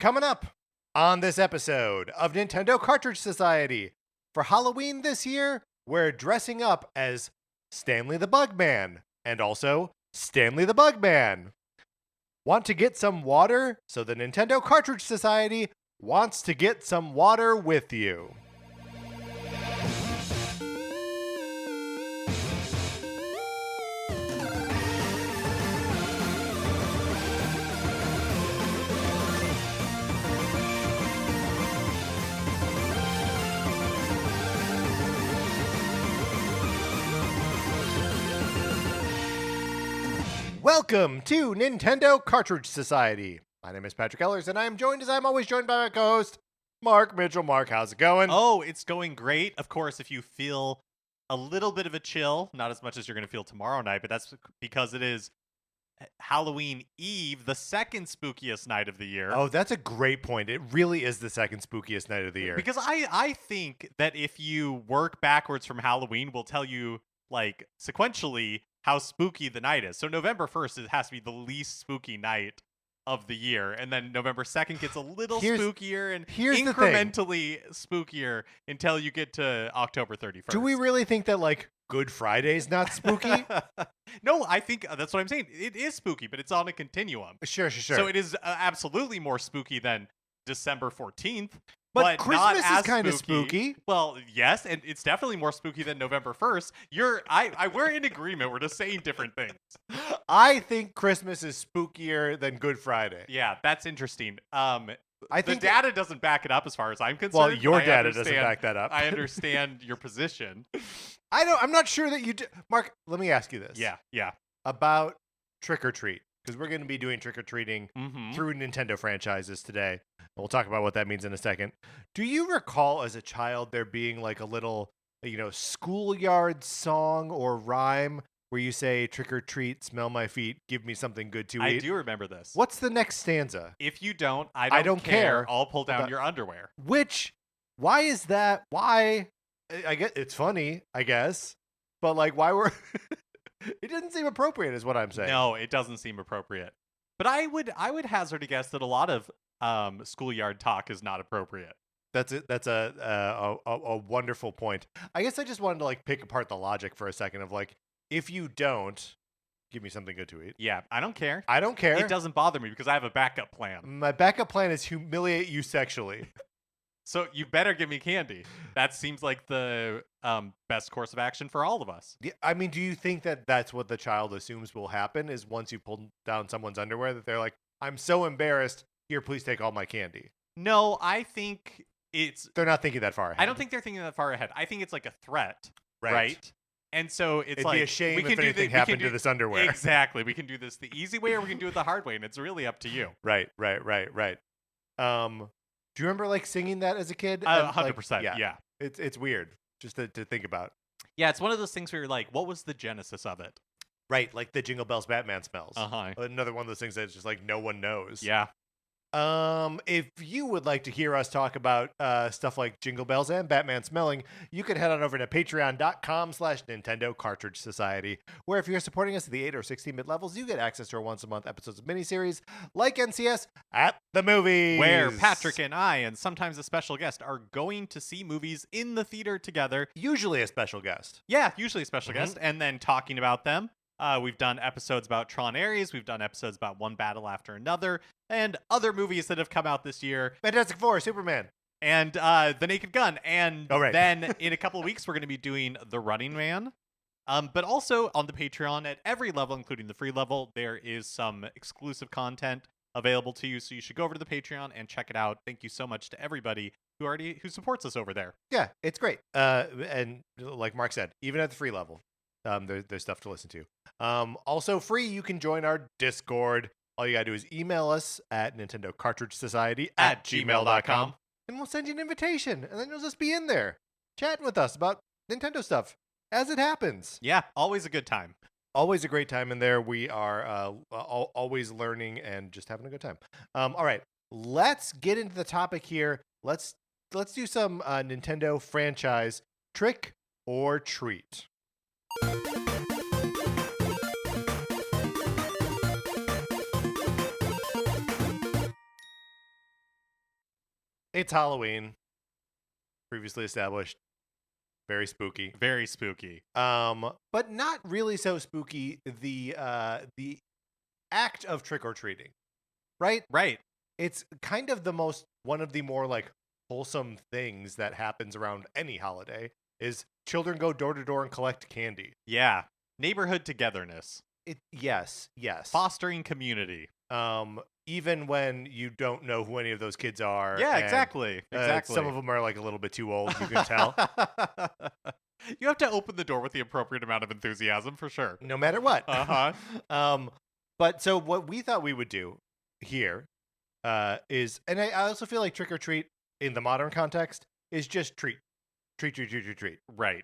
Coming up on this episode of Nintendo Cartridge Society, for Halloween this year, we're dressing up as Stanley the Bugman and also Stanley the Bugman. Want to get some water? So the Nintendo Cartridge Society wants to get some water with you. Welcome to Nintendo Cartridge Society. My name is Patrick Ellers, and I am joined, as I'm always joined by my co-host, Mark Mitchell. Mark, how's it going? Oh, it's going great. Of course, if you feel a little bit of a chill, not as much as you're going to feel tomorrow night, but that's because it is Halloween Eve, the second spookiest night of the year. Oh, that's a great point. It really is the second spookiest night of the year. Because I think that if you work backwards from Halloween, we'll tell you, like, sequentially how spooky the night is. So November 1st, it has to be the least spooky night of the year. And then November 2nd gets a little spookier and incrementally spookier until you get to October 31st. Do we really think that, like, Good Friday's not spooky? No, I think that's what I'm saying. It is spooky, but it's on a continuum. Sure. So it is absolutely more spooky than December 14th. But Christmas not is kind of spooky. Well, yes, and it's definitely more spooky than November 1st. We're in agreement. We're just saying different things. I think Christmas is spookier than Good Friday. Yeah, that's interesting. I think the data doesn't back it up as far as I'm concerned. Well, your data doesn't back that up. I understand your position. I'm not sure that you do. Mark, let me ask you this. Yeah. About trick or treat, because we're going to be doing trick or treating Mm-hmm. through Nintendo franchises today. We'll talk about what that means in a second. Do you recall as a child there being like a little, schoolyard song or rhyme where you say, trick or treat, smell my feet, give me something good to eat? I do remember this. What's the next stanza? If you don't, I don't care. I'll pull down your underwear. Why is that? Why? I guess it's funny, I guess. But like, why were... It doesn't seem appropriate is what I'm saying. No, it doesn't seem appropriate. But I would hazard a guess that a lot of schoolyard talk is not appropriate. That's a wonderful point. I guess I just wanted to like pick apart the logic for a second of like, if you don't, give me something good to eat. Yeah, I don't care. I don't care. It doesn't bother me because I have a backup plan. My backup plan is humiliate you sexually. So you better give me candy. That seems like the best course of action for all of us. Yeah, I mean, do you think that that's what the child assumes will happen is once you pull down someone's underwear that they're like, I'm so embarrassed. Here, please take all my candy. No, I think they're not thinking that far ahead. I don't think they're thinking that far ahead. I think it's like a threat, right? And so It'd be a shame if anything happened to this underwear. Exactly. We can do this the easy way or we can do it the hard way, and it's really up to you. Right. Do you remember like singing that as a kid? 100%. Yeah. It's weird just to think about. Yeah, it's one of those things where you're like, what was the genesis of it? Right, like the Jingle Bells Batman smells. Uh-huh. Another one of those things that's just like no one knows. Yeah. If you would like to hear us talk about stuff like Jingle Bells and Batman smelling, you can head on over to patreon.com/Nintendo Cartridge Society, where if you're supporting us at the 8 or 16 bit levels, you get access to our once-a-month episodes of miniseries like NCS at the Movies, where Patrick and I, and sometimes a special guest, are going to see movies in the theater together. Usually a special guest. Yeah, usually a special guest, and then talking about them. We've done episodes about Tron Ares. We've done episodes about One Battle After Another and other movies that have come out this year. Fantastic Four, Superman. And The Naked Gun. And right. Then in a couple of weeks, we're going to be doing The Running Man. But also on the Patreon at every level, including the free level, there is some exclusive content available to you. So you should go over to the Patreon and check it out. Thank you so much to everybody who supports us over there. Yeah, it's great. And like Mark said, even at the free level, there's stuff to listen to. Also free, you can join our Discord. All you gotta do is email us at Nintendo Cartridge Society at gmail.com, and we'll send you an invitation, and then you'll just be in there chatting with us about Nintendo stuff as it happens. Yeah, always a good time. Always a great time in there. We are always learning and just having a good time. All right, let's get into the topic here. Let's do some Nintendo franchise trick or treat. It's Halloween, previously established. Very spooky. Very spooky. But not really so spooky. The act of trick or treating, right? Right. It's kind of one of the more like wholesome things that happens around any holiday is children go door to door and collect candy. Yeah. Neighborhood togetherness. Yes. Fostering community. Even when you don't know who any of those kids are. Yeah, and, exactly. Some of them are like a little bit too old, you can tell. You have to open the door with the appropriate amount of enthusiasm for sure. No matter what. Uh-huh. But so what we thought we would do here is, and I also feel like trick or treat in the modern context is just treat. Right.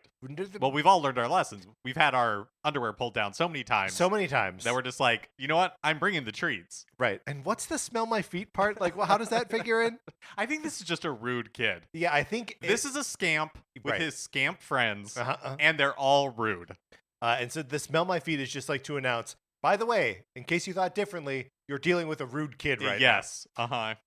Well, we've all learned our lessons. We've had our underwear pulled down so many times that we're just like, you know what? I'm bringing the treats. Right. And what's the smell my feet part? Like, well, how does that figure in? I think this is just a rude kid. Yeah, I think this is a scamp with Right. his scamp friends, and they're all rude. And so the smell my feet is just like to announce, by the way, in case you thought differently, you're dealing with a rude kid right yes. now.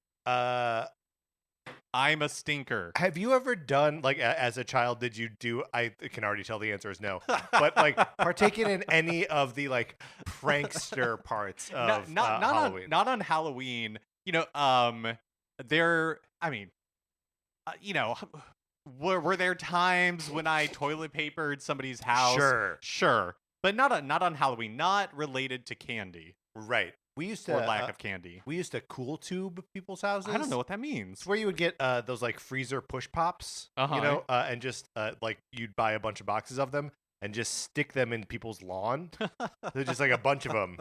I'm a stinker. Have you ever done, like, as a child, did you do, I can already tell the answer is no, but, like, partaken in any of the, like, prankster parts of Halloween? Not on Halloween. You know, were there times when I toilet papered somebody's house? Sure. But not on Halloween, not related to candy. Right. We used to, or lack of candy. We used to cool tube people's houses. I don't know what that means. It's where you would get those like freezer push pops, you know, and just like you'd buy a bunch of boxes of them and just stick them in people's lawn. They're just like a bunch of them.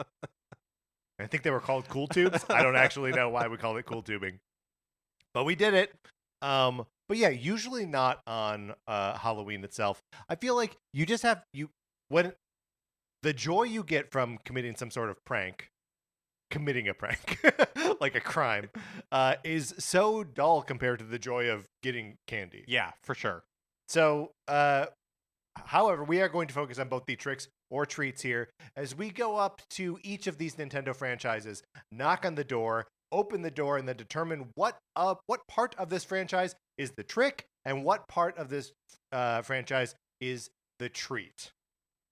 I think they were called cool tubes. I don't actually know why we called it cool tubing, but we did it. But yeah, usually not on Halloween itself. I feel like you just have when the joy you get from committing some sort of prank. Committing a prank like a crime is so dull compared to the joy of getting candy. Yeah, for sure. So however, we are going to focus on both the tricks or treats here as we go up to each of these Nintendo franchises, knock on the door, open the door, and then determine what part of this franchise is the trick and what part of this franchise is the treat.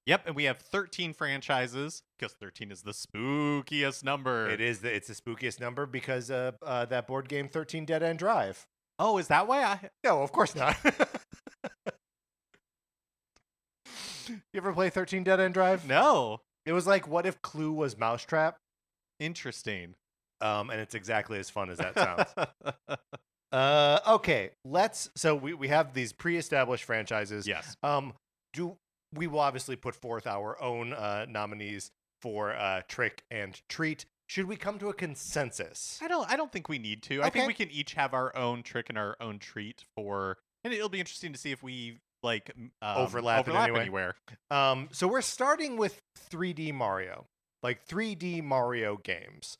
Yep, and we have 13 franchises because 13 is the spookiest number. It's the spookiest number because that board game 13 Dead End Drive. Oh, is that why No, of course not. You ever play 13 Dead End Drive? No. It was like, what if Clue was Mousetrap? Interesting. And it's exactly as fun as that sounds. Okay, so we have these pre-established franchises. Yes. We will obviously put forth our own nominees for trick and treat. Should we come to a consensus? I don't think we need to. Okay. I think we can each have our own trick and our own treat and it'll be interesting to see if we like overlap anywhere. So we're starting with 3D Mario, like 3D Mario games.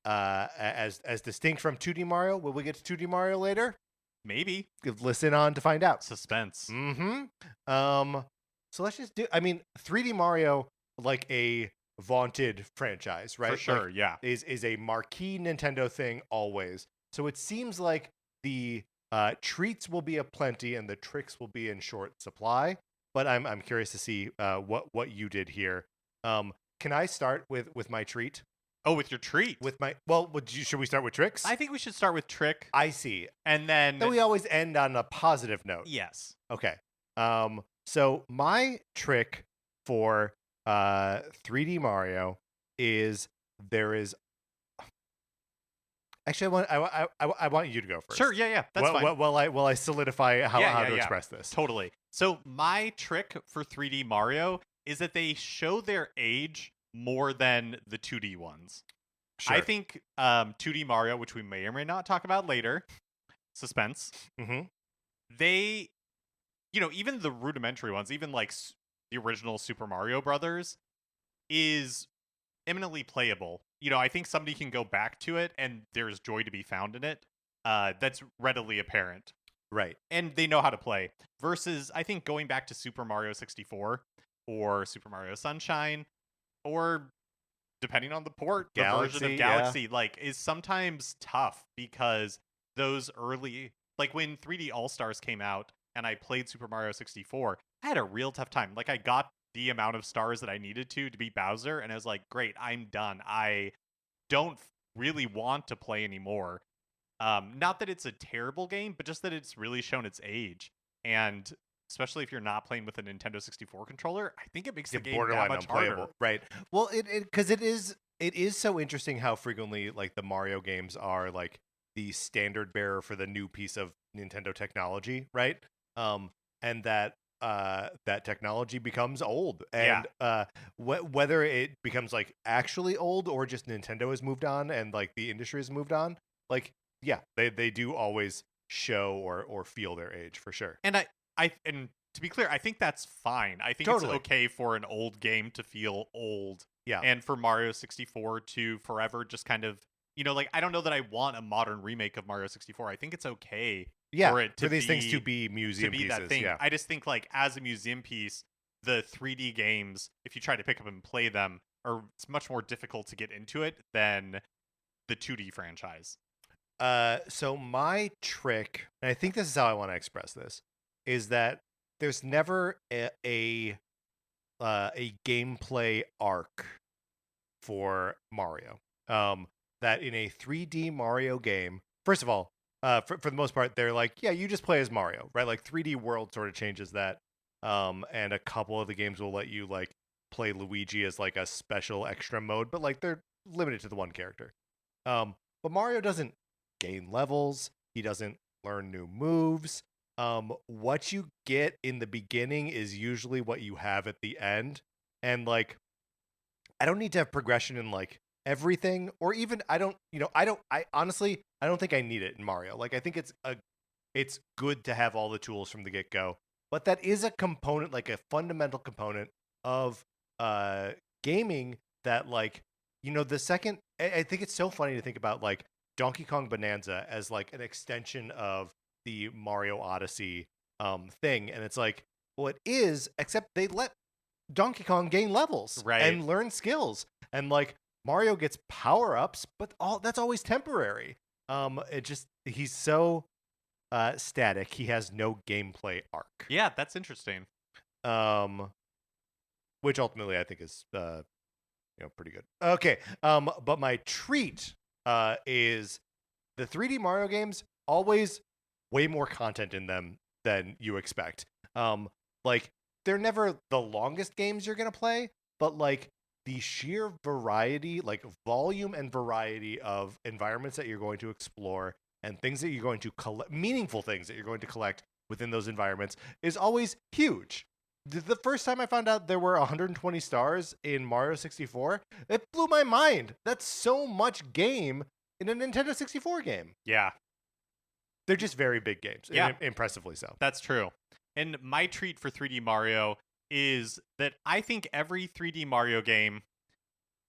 As distinct from 2D Mario. Will we get to 2D Mario later? Maybe. Listen on to find out. Suspense. Mm-hmm. So let's just 3D Mario, like a vaunted franchise, right? For sure, like, yeah. Is a marquee Nintendo thing always. So it seems like the treats will be aplenty and the tricks will be in short supply. But I'm curious to see what you did here. Can I start with my treat? Oh, with your treat. Should we start with tricks? I think we should start with trick. I see. And then we always end on a positive note. Yes. Okay. So my trick for 3D Mario is actually I want you to go first. Sure, yeah. That's fine. While I solidify how to express this. Totally. So my trick for 3D Mario is that they show their age more than the 2D ones. Sure. I think 2D Mario, which we may or may not talk about later, suspense. Mm-hmm. They, even the rudimentary ones, even like the original Super Mario Brothers, is eminently playable. I think somebody can go back to it and there's joy to be found in it. That's readily apparent. Right. And they know how to play. Versus, I think going back to Super Mario 64 or Super Mario Sunshine, or depending on the port, the version of Galaxy, is sometimes tough because those early, like when 3D All Stars came out and I played Super Mario 64, I had a real tough time. Like I got the amount of stars that I needed to beat Bowser, and I was like, great, I'm done. I don't really want to play anymore. Not that it's a terrible game, but just that it's really shown its age. And especially if you're not playing with a Nintendo 64 controller, I think it makes the game that borderline much unplayable, harder. right? Well, because it is so interesting how frequently like the Mario games are like the standard bearer for the new piece of Nintendo technology, right? Um, and that technology becomes old, Yeah. and whether it becomes like actually old or just Nintendo has moved on and like the industry has moved on, like yeah, they do always show or feel their age for sure. And and to be clear, I think that's fine. I think Totally. it's okay for an old game to feel old. Yeah. And for Mario 64 to forever just kind of, like I don't know that I want a modern remake of Mario 64. I think it's okay Yeah, for it to for these things to be be museum pieces. that thing. Yeah, I just think like as a museum piece, the 3D games, if you try to pick up and play them, it's much more difficult to get into it than the 2D franchise. So my trick, and I think this is how I want to express this, is that there's never a gameplay arc for Mario. That in a 3D Mario game, first of all, for the most part, they're like, yeah, you just play as Mario, right? Like 3D World sort of changes that. And a couple of the games will let you like play Luigi as like a special extra mode, but like they're limited to the one character. But Mario doesn't gain levels. He doesn't learn new moves. What you get in the beginning is usually what you have at the end. And like, I don't need to have progression in like everything, or even I honestly, I don't think I need it in Mario. Like, I think it's good to have all the tools from the get go, but that is a component, like a fundamental component of gaming that like, the second, I think it's so funny to think about like Donkey Kong Bonanza as like an extension of the Mario Odyssey thing, and it's like, well, it is, except they let Donkey Kong gain levels Right. and learn skills, and like Mario gets power ups, but that's always temporary. He's so static. He has no gameplay arc. Yeah, that's interesting. Which ultimately I think is pretty good. Okay, but my treat is the 3D Mario games always way more content in them than you expect. Like they're never the longest games you're gonna play, but like the sheer variety, like volume and variety of environments that you're going to explore and things that you're going to collect, meaningful things that you're going to collect within those environments is always huge. The first time I found out there were 120 stars in Mario 64, it blew my mind. That's so much game in a Nintendo 64 game. Yeah. They're just very big games. Yeah. Impressively so. That's true. And my treat for 3D Mario is that I think every 3D Mario game,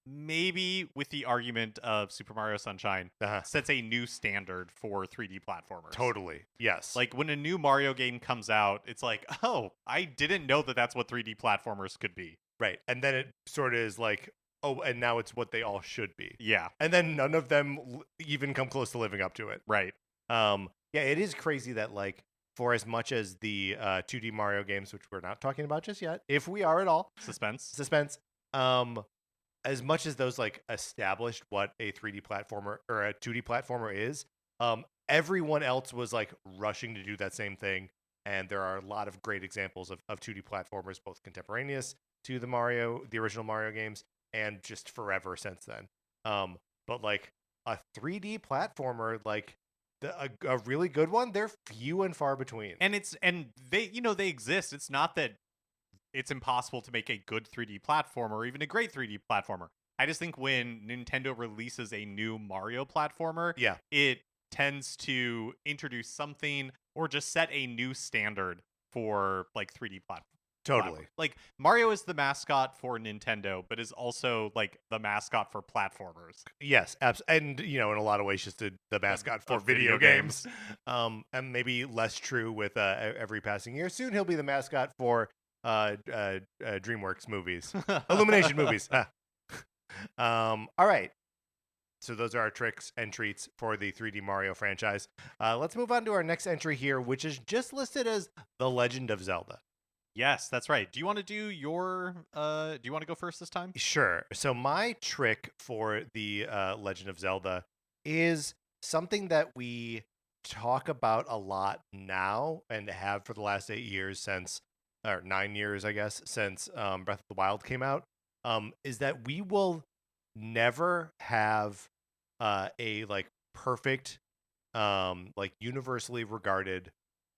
maybe with the argument of Super Mario Sunshine, sets a new standard for 3D platformers. Totally. Yes. Like when a new Mario game comes out, it's like, oh, I didn't know that that's what 3D platformers could be. Right. And then it sort of is like, oh, and now it's what they all should be. Yeah. And then none of them even come close to living up to it. Right. Yeah, it is crazy that like for as much as the 2D Mario games, which we're not talking about just yet, if we are at all, suspense, as much as those like established what a 3D platformer or a 2D platformer is, everyone else was like rushing to do that same thing. And there are a lot of great examples of 2D platformers, both contemporaneous to the original Mario games, and just forever since then. But like a 3D platformer, like a really good one, they're few and far between. And they exist. It's not that it's impossible to make a good 3D platformer or even a great 3D platformer. I just think when Nintendo releases a new Mario platformer, it tends to introduce something or just set a new standard for like 3D platform. Totally. Like Mario is the mascot for Nintendo, but is also like the mascot for platformers. Yes, and in a lot of ways, just the mascot for video games. And maybe less true with every passing year. Soon he'll be the mascot for DreamWorks movies, Illumination movies. All right. So those are our tricks and treats for the 3D Mario franchise. Let's move on to our next entry here, which is just listed as The Legend of Zelda. Yes, that's right. Do you want to do your do you want to go first this time? Sure. So my trick for the Legend of Zelda is something that we talk about a lot now and have for the last 8 years since, or 9 years, I guess, since Breath of the Wild came out. Is that we will never have a like perfect, like universally regarded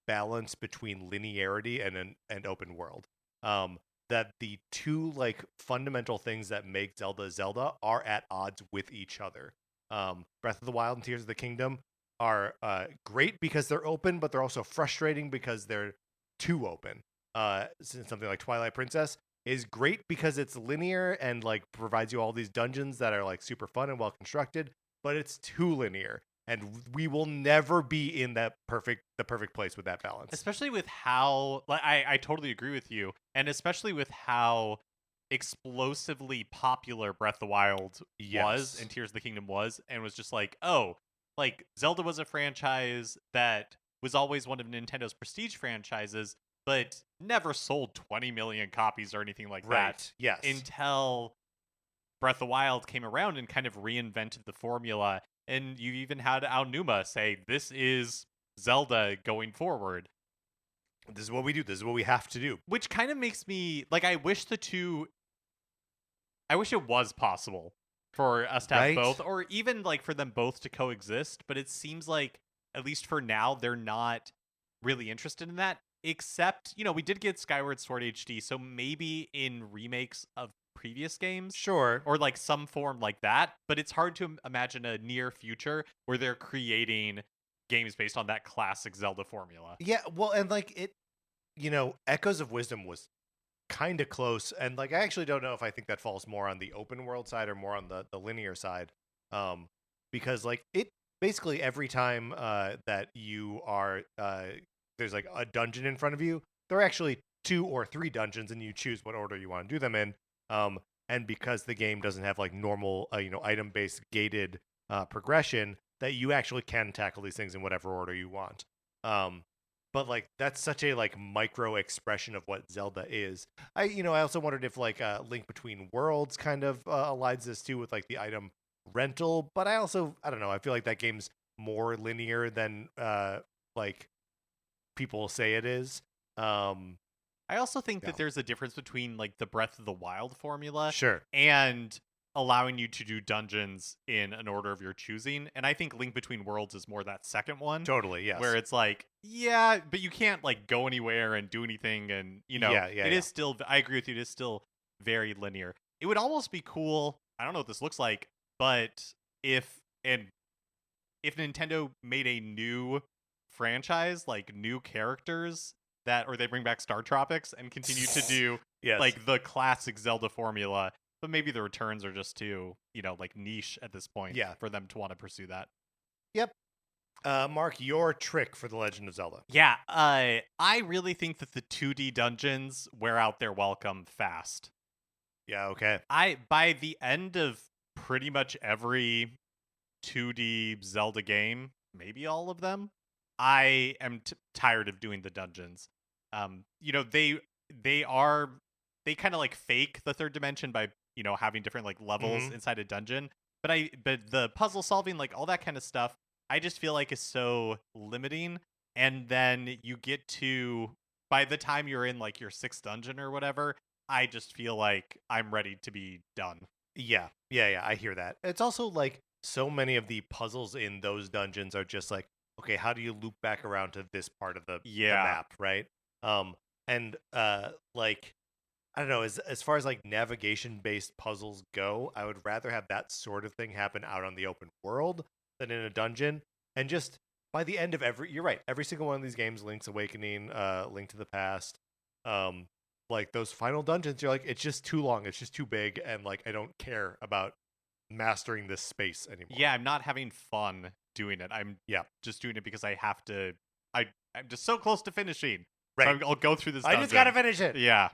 balance between linearity and open world. That the two like fundamental things that make Zelda Zelda are at odds with each other. Breath of the Wild and Tears of the Kingdom are great because they're open, but they're also frustrating because they're too open. Since something like Twilight Princess is great because it's linear and like provides you all these dungeons that are like super fun and well constructed, but it's too linear, and we will never be in the perfect place with that balance. Especially with how like I totally agree with you, and especially with how explosively popular Breath of the Wild was Yes. and Tears of the Kingdom was, and was just like, oh, like Zelda was a franchise that was always one of Nintendo's prestige franchises, but never sold 20 million copies or anything like that Right. Yes. until Breath of the Wild came around and kind of reinvented the formula. And you even had Aonuma say, "This is Zelda going forward," This is what we do. This is what we have to do. which kind of makes me like I wish I wish it was possible for us to have Right? both, or even like for them both to coexist. But it seems like, at least for now, they're not really interested in that. Except, we did get Skyward Sword HD, so maybe in remakes of previous games, Sure. or like some form like that. But it's hard to imagine a near future where they're creating games based on that classic Zelda formula. Yeah, well, and like Echoes of Wisdom was kind of close, and like I actually don't know if I think that falls more on the open world side or more on the linear side. Because like it basically every time that you are there's like a dungeon in front of you, there are actually 2 or 3 dungeons, and you choose what order you want to do them in. And because the game doesn't have like normal item based gated progression, that you actually can tackle these things in whatever order you want. But like that's such a like micro expression of what Zelda is. I also wondered if like Link Between Worlds kind of aligns this too with like the item rental, but I don't know, I feel like that game's more linear than like people say it is. I also think Yeah. that there's a difference between like the Breath of the Wild formula Sure. and allowing you to do dungeons in an order of your choosing. And I think Link Between Worlds is more that second one, Totally, yes. where it's like, yeah, but you can't like go anywhere and do anything. And, Yeah, it is still, I agree with you, it is still very linear. It would almost be cool. I don't know what this looks like, but and if Nintendo made a new franchise, like new characters or they bring back Star Tropics and continue to do yes. like the classic Zelda formula, but maybe the returns are just too, like niche at this point for them to want to pursue that. Yep. Mark, your trick for The Legend of Zelda. Yeah, I really think that the 2D dungeons wear out their welcome fast. Yeah, okay. By the end of pretty much every 2D Zelda game, maybe all of them, I am tired of doing the dungeons. They kind of like fake the third dimension by having different like levels inside a dungeon, but the puzzle solving, like all that kind of stuff, I just feel like is so limiting. And then you get to, by the time you're in like your 6th dungeon or whatever, I just feel like I'm ready to be done. Yeah, I hear that. It's also like so many of the puzzles in those dungeons are just like, okay, how do you loop back around to this part of the map, right? And like I don't know, as far as like navigation based puzzles go, I would rather have that sort of thing happen out on the open world than in a dungeon. And just by the end of you're right, every single one of these games, Link's Awakening, Link to the Past, like those final dungeons, you're like, it's just too long, it's just too big, and like I don't care about mastering this space anymore. Yeah, I'm not having fun doing it. I'm just doing it because I have to. I'm just so close to finishing. Right. So I'll go through this. I just gotta finish it. Yeah.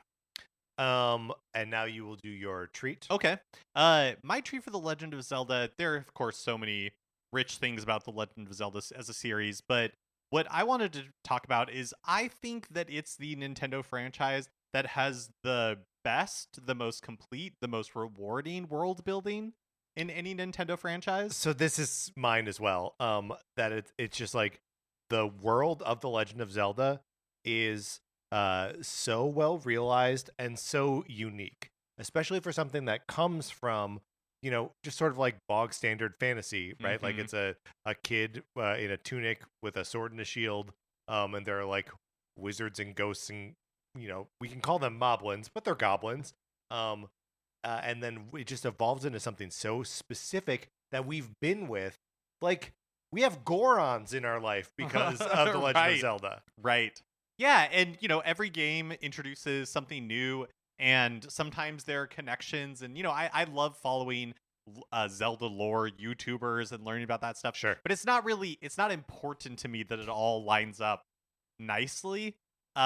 And now you will do your treat. Okay. My treat for The Legend of Zelda, there are, of course, so many rich things about The Legend of Zelda as a series, but what I wanted to talk about is I think that it's the Nintendo franchise that has the best, the most complete, the most rewarding world building in any Nintendo franchise. So this is mine as well. That it's just like the world of The Legend of Zelda is so well realized and so unique, especially for something that comes from, just sort of like bog standard fantasy, right? Like Mhm. it's a kid in a tunic with a sword and a shield, and they're like wizards and ghosts, and we can call them moblins, but they're goblins. Um, and then it just evolves into something so specific that we've been with. Like, we have Gorons in our life because of The Legend of Right. Zelda. Right. Yeah, and every game introduces something new, and sometimes there are connections, and I love following Zelda lore YouTubers and learning about that stuff. Sure. But it's not important to me that it all lines up nicely.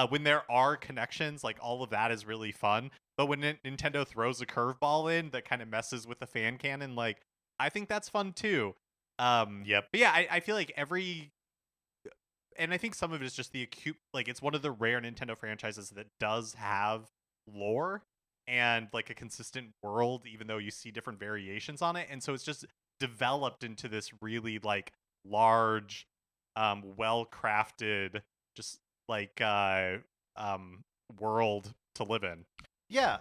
When there are connections, like all of that is really fun. But when Nintendo throws a curveball in that kind of messes with the fan canon, like I think that's fun too. Yep. But yeah, I feel like and I think some of it is just the acute, like it's one of the rare Nintendo franchises that does have lore and like a consistent world, even though you see different variations on it. And so it's just developed into this really like large, well crafted, just like world to live in. Yeah.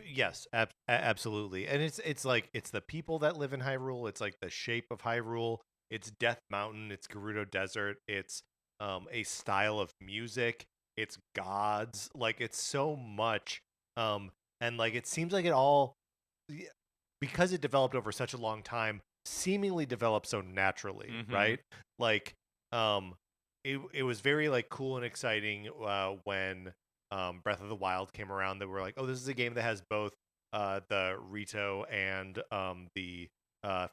Yes. Absolutely. And it's like it's the people that live in Hyrule. It's like the shape of Hyrule. It's Death Mountain. It's Gerudo Desert. It's a style of music. It's gods. Like it's so much. And like it seems like it all, yeah, because it developed over such a long time, seemingly developed so naturally, Mhm. right? Like, it was very like cool and exciting when Breath of the Wild came around. That were like, oh, this is a game that has both the Rito and the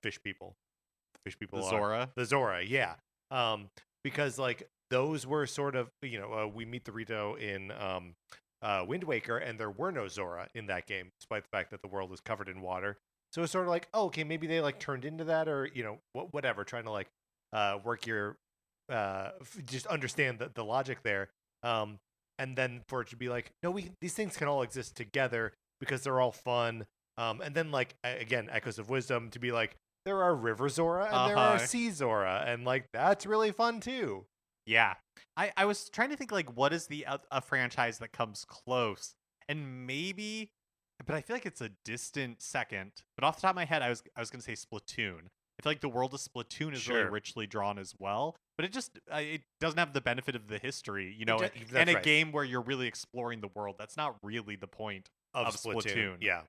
fish people, The Zora. the Zora, yeah. Because like those were sort of we meet the Rito in Wind Waker, and there were no Zora in that game, despite the fact that the world was covered in water. So it's sort of like, oh, okay, maybe they like turned into that, or whatever, trying to like work your just understand the logic there. And then for it to be like, no, these things can all exist together because they're all fun. And then like again, Echoes of Wisdom to be like, there are River Zora and there are Sea Zora, and like that's really fun too. Yeah. I was trying to think like what is a franchise that comes close, and maybe, but I feel like it's a distant second. But off the top of my head, I was gonna say Splatoon. I feel like the world of Splatoon is really Sure. richly drawn as well, but it doesn't have the benefit of the history, That's and a right. game where you're really exploring the world. That's not really the point of Splatoon. Yeah.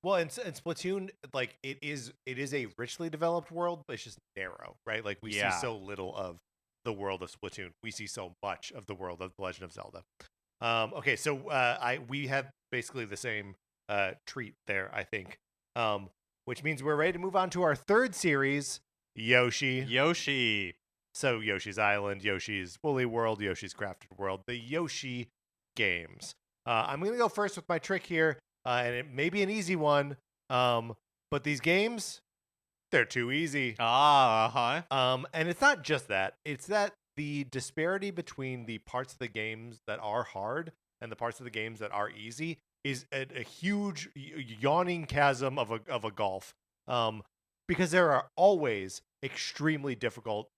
Well, and Splatoon, like it is a richly developed world, but it's just narrow, right? Like we see so little of the world of Splatoon. We see so much of the world of The Legend of Zelda. Okay, so we have basically the same treat there, I think. Which means we're ready to move on to our third series, Yoshi. So Yoshi's Island, Yoshi's Woolly World, Yoshi's Crafted World, the Yoshi games. I'm going to go first with my trick here, and it may be an easy one, but these games, they're too easy. And it's not just that. It's that the disparity between the parts of the games that are hard and the parts of the games that are easy is a huge yawning chasm of a gulf. Because there are always extremely difficult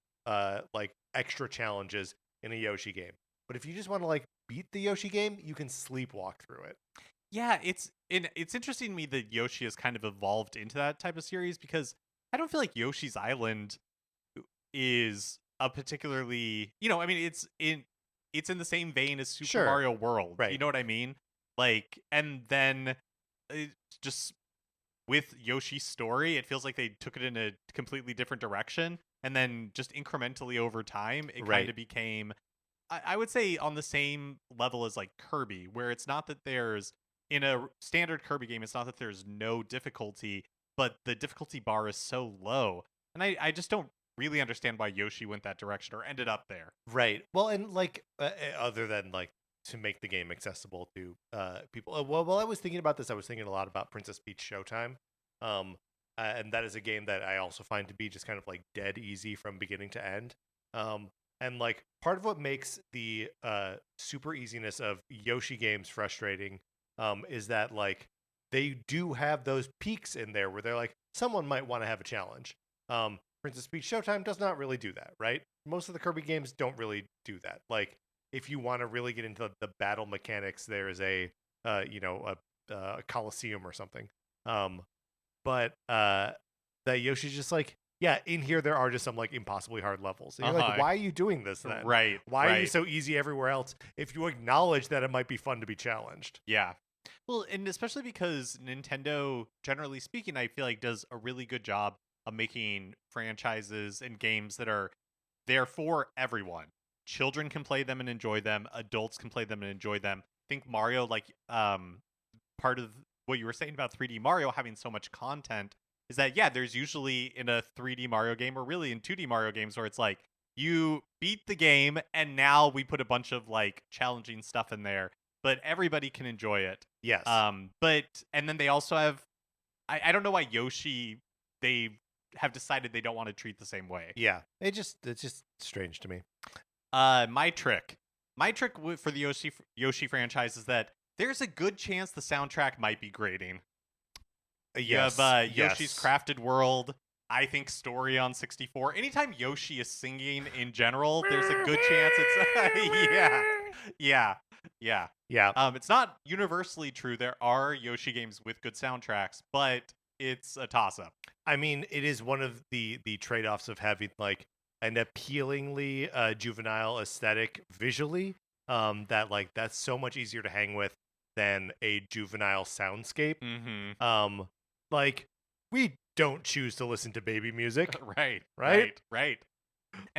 like extra challenges in a Yoshi game. But if you just want to like beat the Yoshi game, you can sleepwalk through it. Yeah, it's interesting to me that Yoshi has kind of evolved into that type of series, because I don't feel like Yoshi's Island is a particularly, I mean, it's in the same vein as Super Sure. Mario World. Right. You know what I mean? Like, and then just with Yoshi's story, it feels like they took it in a completely different direction, and then just incrementally over time, it Right. kind of became, I would say, on the same level as like Kirby, where it's not that there's, in a standard Kirby game, it's not that there's no difficulty, but the difficulty bar is so low. And I just don't really understand why Yoshi went that direction or ended up there. Right. Well, and like other than like to make the game accessible to people. Well, while I was thinking about this, I was thinking a lot about Princess Peach Showtime. And that is a game that I also find to be just kind of like dead easy from beginning to end. And like part of what makes the super easiness of Yoshi games frustrating is that like they do have those peaks in there where they're like, someone might want to have a challenge. Princess Peach Showtime does not really do that, right? Most of the Kirby games don't really do that. Like, if you want to really get into the battle mechanics, there is a Coliseum or something. But that Yoshi's just like, yeah, in here there are just some like impossibly hard levels. And you're like, why are you doing this then? Right. Why are you so easy everywhere else if you acknowledge that it might be fun to be challenged? Yeah. Well, and especially because Nintendo, generally speaking, I feel like does a really good job of making franchises and games that are there for everyone. Children can play them and enjoy them. Adults can play them and enjoy them. I think Mario, like, part of what you were saying about 3D Mario having so much content is that, yeah, there's usually in a 3D Mario game or really in 2D Mario games where it's like, you beat the game and now we put a bunch of like challenging stuff in there, but everybody can enjoy it. Yes. And then they also have, I don't know why Yoshi, they have decided they don't want to treat the same way. Yeah. It's just strange to me. My trick for the Yoshi franchise is that there's a good chance the soundtrack might be grating. You have Yoshi's Crafted World, I think Story on 64. Anytime Yoshi is singing in general, there's a good chance it's yeah. It's not universally true. There are Yoshi games with good soundtracks, but it's a toss-up. I mean, it is one of the trade-offs of having like an appealingly juvenile aesthetic visually. That's so much easier to hang with than a juvenile soundscape. Mm-hmm. Like, we don't choose to listen to baby music. Right. And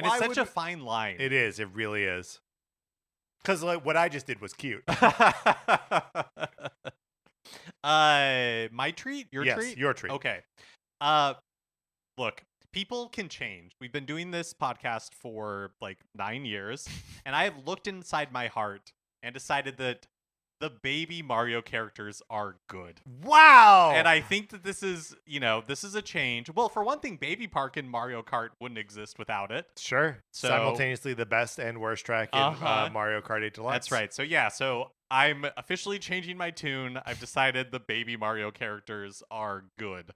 Why it's such a fine line. It is. It really is. Because like what I just did was cute. My treat? Your treat? Yes, your treat. Okay. Look, people can change. We've been doing this podcast for like 9 years, and I have looked inside my heart and decided that the baby Mario characters are good. Wow! And I think that this is a change. Well, for one thing, Baby Park in Mario Kart wouldn't exist without it. Sure. So, simultaneously the best and worst track in Mario Kart 8 Deluxe. That's right. So I'm officially changing my tune. I've decided the baby Mario characters are good.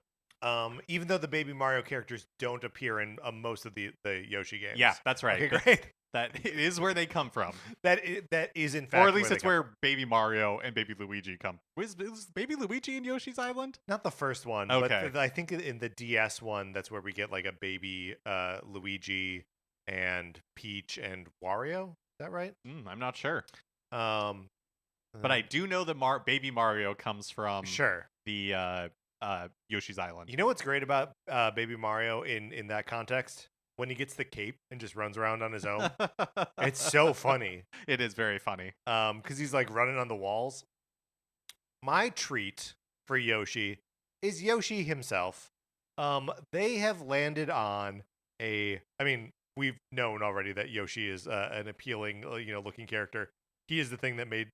Even though the baby Mario characters don't appear in most of the Yoshi games. Yeah, that's right. Okay, great. That it is where they come from. That is in fact, or at least it's where Baby Mario and Baby Luigi come. Is Baby Luigi in Yoshi's Island? Not the first one, okay. But I think in the DS one, that's where we get like a baby Luigi and Peach and Wario. Is that right? I'm not sure. But I do know that Baby Mario comes from the Yoshi's Island. You know what's great about Baby Mario in that context? When he gets the cape and just runs around on his own. It's so funny. It is very funny. Because he's like running on the walls. My treat for Yoshi is Yoshi himself. They have landed on we've known already that Yoshi is an appealing, looking character. He is the thing that made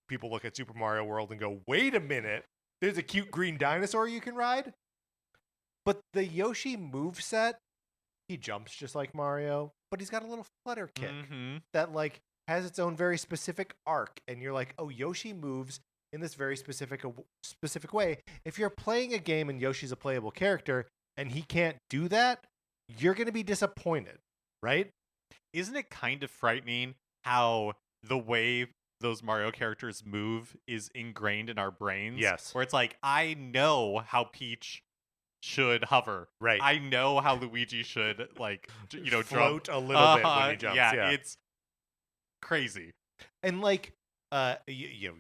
people look at Super Mario World and go, wait a minute, there's a cute green dinosaur you can ride? But the Yoshi moveset, he jumps just like Mario, but he's got a little flutter kick that like has its own very specific arc, and you're like, oh, Yoshi moves in this very specific way. If you're playing a game and Yoshi's a playable character and he can't do that, you're going to be disappointed, right? Isn't it kind of frightening how the way those Mario characters move is ingrained in our brains? Yes. Where it's like, I know how Peach should hover. Right. I know how Luigi should float a little bit when he jumps. Yeah, it's crazy. And like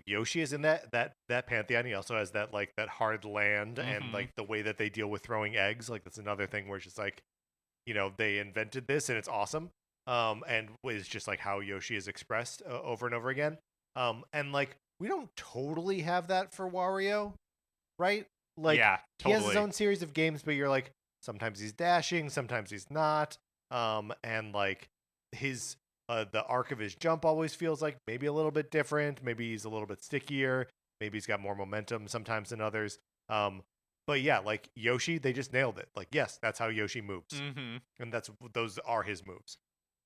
Yoshi is in that pantheon. He also has that hard land and like the way that they deal with throwing eggs. Like that's another thing where it's just like, they invented this and it's awesome. And it's just like how Yoshi is expressed over and over again. And like we don't totally have that for Wario, right? Like, yeah, totally. He has his own series of games, but you're like, sometimes he's dashing, sometimes he's not. And like his The arc of his jump always feels like maybe a little bit different. Maybe he's a little bit stickier. Maybe he's got more momentum sometimes than others. But yeah, like Yoshi, they just nailed it. Like, yes, that's how Yoshi moves, Mm-hmm. and those are his moves.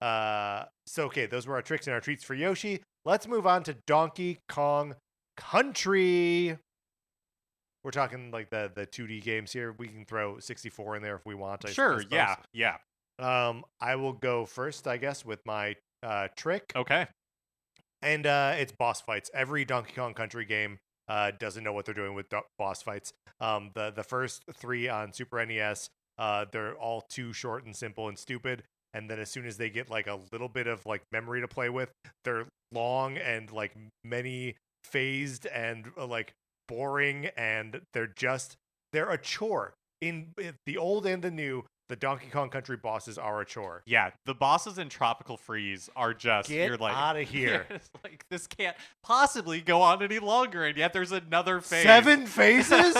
So okay, those were our tricks and our treats for Yoshi. Let's move on to Donkey Kong Country. We're talking like the 2D games here. We can throw 64 in there if we want. I Sure. suppose. Yeah. I will go first, I guess, with my trick. Okay. And it's boss fights. Every Donkey Kong Country game doesn't know what they're doing with boss fights. The first 3 on Super NES, they're all too short and simple and stupid. And then as soon as they get like a little bit of like memory to play with, they're long and like many phased and like boring, and they're a chore. In the old and the new, the Donkey Kong Country bosses are a chore. Yeah, the bosses in Tropical Freeze are just Get you're like out of here. it's like this can't possibly go on any longer, and yet there's another phase. 7 phases?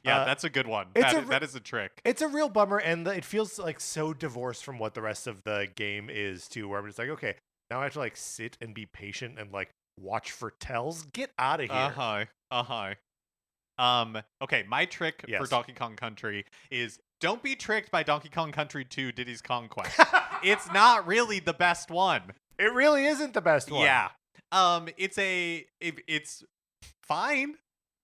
Yeah, that's a good one. That is a trick. It's a real bummer, and it feels like so divorced from what the rest of the game is too. Where I'm just like, okay, now I have to like sit and be patient and like watch for tells. Get out of here. Okay, my trick for Yes. Donkey Kong Country is don't be tricked by Donkey Kong Country 2 Diddy's Kong Quest. It's not really the best one. It really isn't the best one. Yeah. It's fine,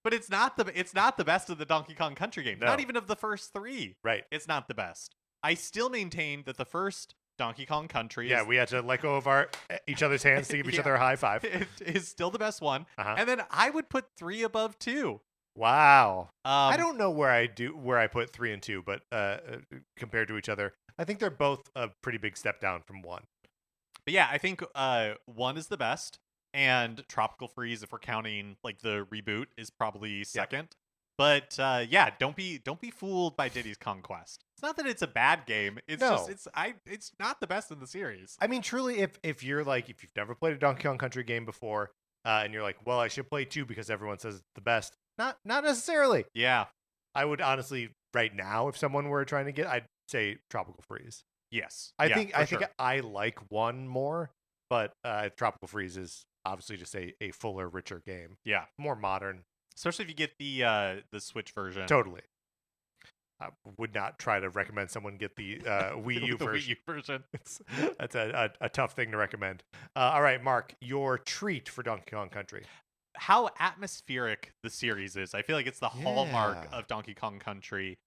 but it's not the best of the Donkey Kong Country games. No. Not even of the first 3. Right. It's not the best. I still maintain that the first Donkey Kong Country Yeah, we had to let go of each other's hands to give each other a high five. is still the best one. Uh-huh. And then I would put 3 above 2. Wow. I Um, don't know where I put 3 and 2, but compared to each other, I think they're both a pretty big step down from 1. But yeah, I think 1 is the best, and Tropical Freeze, if we're counting like the reboot, is probably second. But yeah, don't be fooled by Diddy's Conquest. It's not that it's a bad game. It's No. just it's not the best in the series. I mean, truly, if you're like, if you've never played a Donkey Kong Country game before, and you're like, well, I should play 2 because everyone says it's the best. Not necessarily. Yeah. I would honestly, right now, if someone were trying to get, I'd say Tropical Freeze. Yes. I Yeah, think for sure. I like 1 more, but Tropical Freeze is obviously just a fuller, richer game, Yeah. more modern. Especially if you get the Switch version. Totally. I would not try to recommend someone get the Wii U The version. Wii U version. That's a tough thing to recommend. All right, Mark, your treat for Donkey Kong Country. How atmospheric the series is. I feel like it's the hallmark Yeah. of Donkey Kong Country.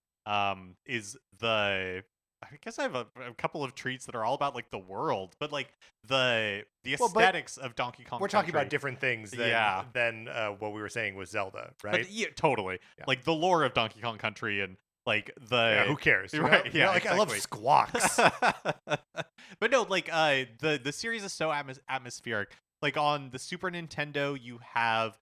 Is I guess I have a couple of treats that are all about like the world, but like the Well, but aesthetics of Donkey Kong. We're talking Country. about different things than what we were saying with Zelda, right? But yeah, totally. Yeah. Like the lore of Donkey Kong Country and like the Yeah, who cares? you Right, know? yeah, like I love exactly. squawks. But no, like the series is so atmospheric. Like on the Super Nintendo, you have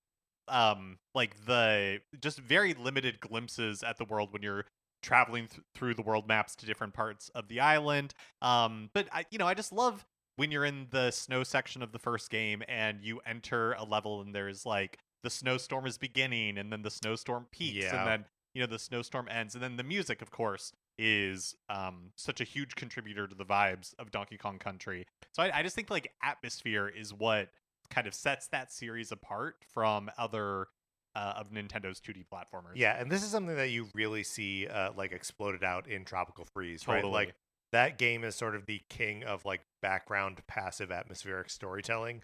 like the just very limited glimpses at the world when you're traveling through the world maps to different parts of the island. But I just love when you're in the snow section of the first game and you enter a level and there's like the snowstorm is beginning and then the snowstorm peaks Yeah. and then the snowstorm ends, and then the music, of course, is such a huge contributor to the vibes of Donkey Kong Country. So I just think like atmosphere is what kind of sets that series apart from other of Nintendo's 2D platformers. Yeah, and this is something that you really see like exploded out in Tropical Freeze, right? Totally. Like that game is sort of the king of like background passive atmospheric storytelling.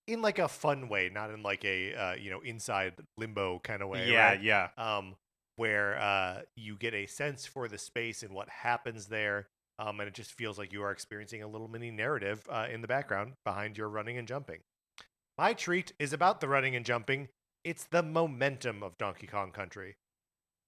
In like a fun way, not in like a inside limbo kind of way. Yeah, right? yeah. Where you get a sense for the space and what happens there, and it just feels like you are experiencing a little mini narrative in the background behind your running and jumping. My treat is about the running and jumping. It's the momentum of Donkey Kong Country.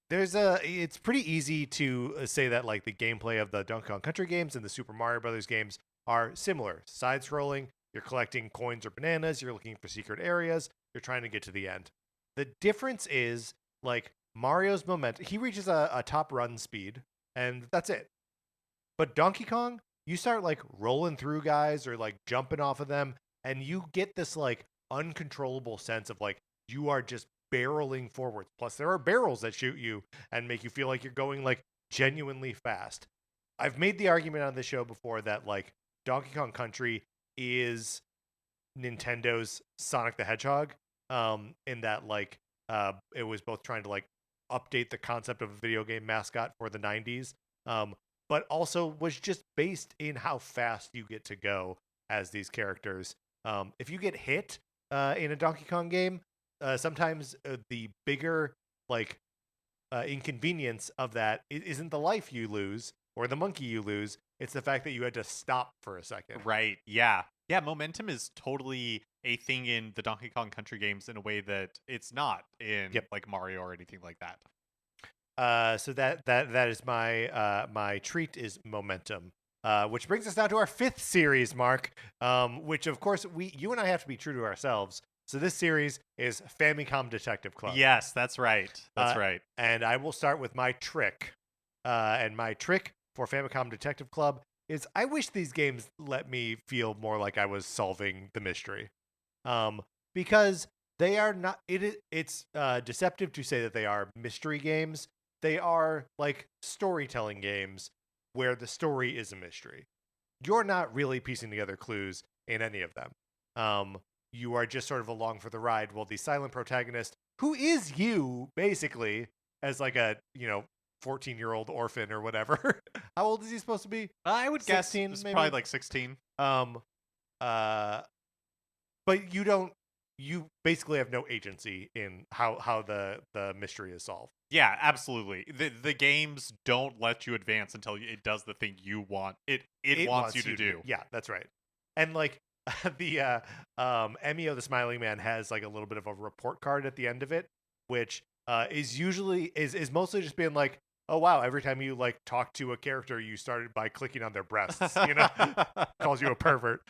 It's pretty easy to say that like the gameplay of the Donkey Kong Country games and the Super Mario Brothers games are similar. Side-scrolling, you're collecting coins or bananas, you're looking for secret areas, you're trying to get to the end. The difference is like Mario's momentum, he reaches a top run speed, and that's it. But Donkey Kong, you start like rolling through guys or like jumping off of them, and you get this like uncontrollable sense of like you are just barreling forwards. Plus, there are barrels that shoot you and make you feel like you're going like genuinely fast. I've made the argument on this show before that like Donkey Kong Country is Nintendo's Sonic the Hedgehog, in that like it was both trying to like update the concept of a video game mascot for the 90s, but also was just based in how fast you get to go as these characters. If you get hit in a Donkey Kong game, sometimes the bigger like inconvenience of that isn't the life you lose or the monkey you lose. It's the fact that you had to stop for a second. Right. Yeah. Yeah. Momentum is totally a thing in the Donkey Kong Country games in a way that it's not in Yep. like Mario or anything like that. So that is my my treat is momentum. Which brings us now to our fifth series, Mark. Which of course you and I have to be true to ourselves. So this series is Famicom Detective Club. Yes, that's right. That's right. And I will start with my trick. And my trick for Famicom Detective Club is I wish these games let me feel more like I was solving the mystery. Because they are not. It's deceptive to say that they are mystery games. They are like storytelling games where the story is a mystery. You're not really piecing together clues in any of them. You are just sort of along for the ride while the silent protagonist, who is you, basically, as like a, 14-year-old orphan or whatever. How old is he supposed to be? I would guess 16, it's maybe? probably like 16. But you basically have no agency in how the mystery is solved. Yeah, absolutely. The games don't let you advance until it does the thing you want. It wants you to do. Yeah, that's right. And like the Emio the Smiling Man has like a little bit of a report card at the end of it, which is usually is mostly just being like, oh wow, every time you like talk to a character, you started by clicking on their breasts, calls you a pervert.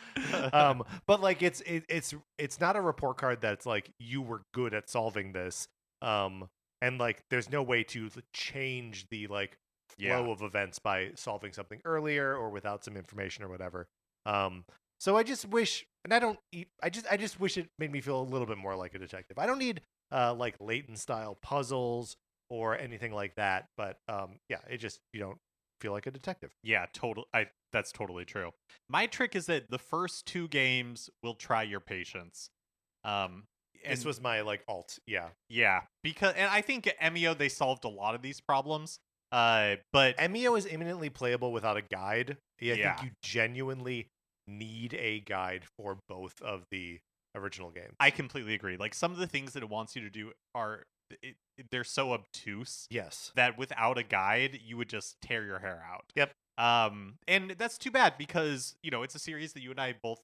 But like it's not a report card that's like you were good at solving this. And like there's no way to change the like flow of events by solving something earlier or without some information or whatever. So I just wish, and I just wish it made me feel a little bit more like a detective. I don't need like Layton style puzzles or anything like that, but yeah, it just you don't feel like a detective. Yeah, that's totally true. My trick is that the first two games will try your patience. This was my like alt, yeah. Yeah, and I think Emio they solved a lot of these problems. But Emio is imminently playable without a guide. I think you genuinely need a guide for both of the original games. I completely agree. Like some of the things that it wants you to do they're so obtuse. Yes. That without a guide, you would just tear your hair out. Yep. And that's too bad because, it's a series that you and I both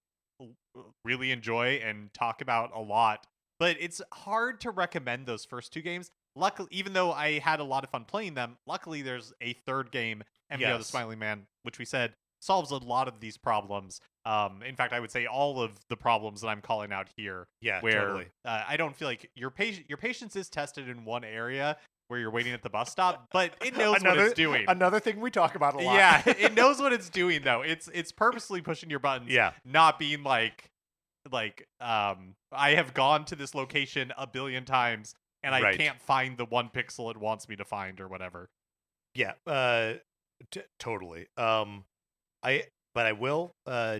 really enjoy and talk about a lot. But it's hard to recommend those first two games. Luckily, even though I had a lot of fun playing them, luckily there's a third game, Emio the Smiling Man, which we said solves a lot of these problems. In fact, I would say all of the problems that I'm calling out here. Yeah, where totally. I don't feel like your patience is tested in one area where you're waiting at the bus stop, but it knows what it's doing. Another thing we talk about a lot. Yeah, it knows what it's doing though. It's purposely pushing your buttons. Yeah. Not being like I have gone to this location a billion times and I can't find the one pixel it wants me to find or whatever. Yeah. Totally. But I will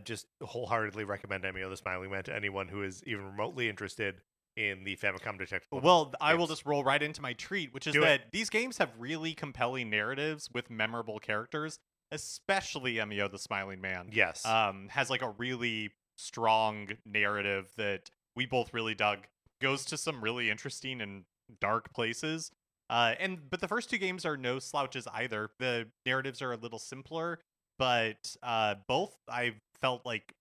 just wholeheartedly recommend Emio the Smiling Man to anyone who is even remotely interested in the Famicom Detective Club. Well, I will just roll right into my treat, which is that these games have really compelling narratives with memorable characters, especially Emio the Smiling Man. Yes. Has like a really strong narrative that we both really dug. Goes to some really interesting and dark places. But the first two games are no slouches either. The narratives are a little simpler, but both I felt like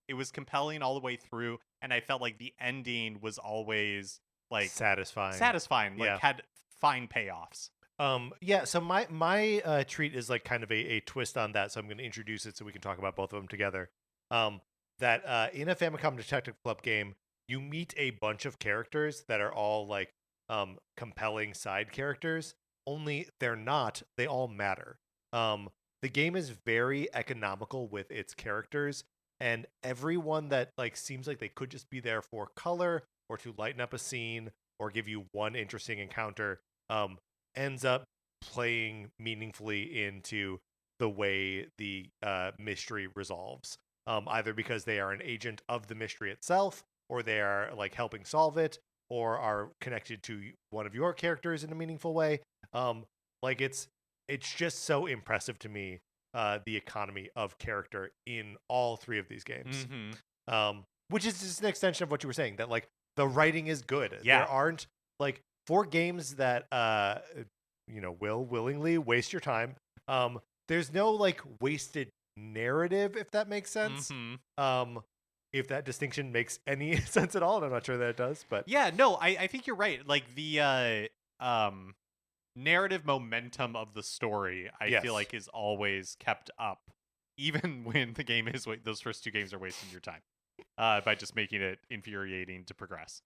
it was compelling all the way through, and I felt like the ending was always like satisfying, like had fine payoffs. Yeah, so my treat is like kind of a twist on that, so I'm going to introduce it so we can talk about both of them together. That in a Famicom Detective Club game, you meet a bunch of characters that are all like compelling side characters, only they're not, they all matter. The game is very economical with its characters, and everyone that like seems like they could just be there for color or to lighten up a scene or give you one interesting encounter ends up playing meaningfully into the way the mystery resolves, either because they are an agent of the mystery itself, or they are like helping solve it, or are connected to one of your characters in a meaningful way. Like it's just so impressive to me, the economy of character in all three of these games. Which is just an extension of what you were saying, that like the writing is good. Yeah. There aren't like, for games that will willingly waste your time. There's no like wasted narrative, if that makes sense. If that distinction makes any sense at all, and I'm not sure that it does, but yeah, no, I think you're right. Like the narrative momentum of the story, I Yes. feel like is always kept up, even when the game is those first two games are wasting your time, by just making it infuriating to progress.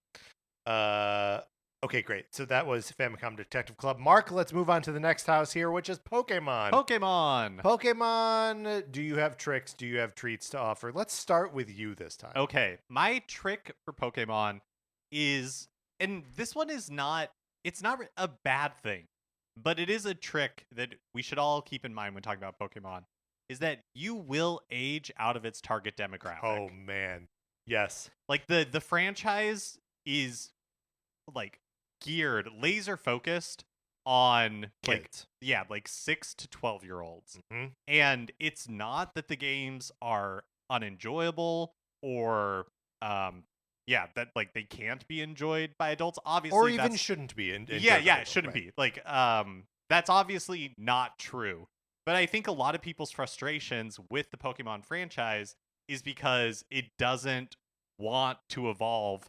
Okay, great. So that was Famicom Detective Club. Mark, let's move on to the next house here, which is Pokemon. Pokemon, do you have tricks? Do you have treats to offer? Let's start with you this time. Okay, my trick for Pokemon is, and this one is not, it's not a bad thing, but it is a trick that we should all keep in mind when talking about Pokemon, is that you will age out of its target demographic. Oh, man. Yes. Like the franchise is like geared, laser focused on kids. like 6 to 12-year-olds. And it's not that the games are unenjoyable or that like they can't be enjoyed by adults, obviously, or even shouldn't be. It shouldn't be. Like that's obviously not true. But I think a lot of people's frustrations with the Pokemon franchise is because it doesn't want to evolve,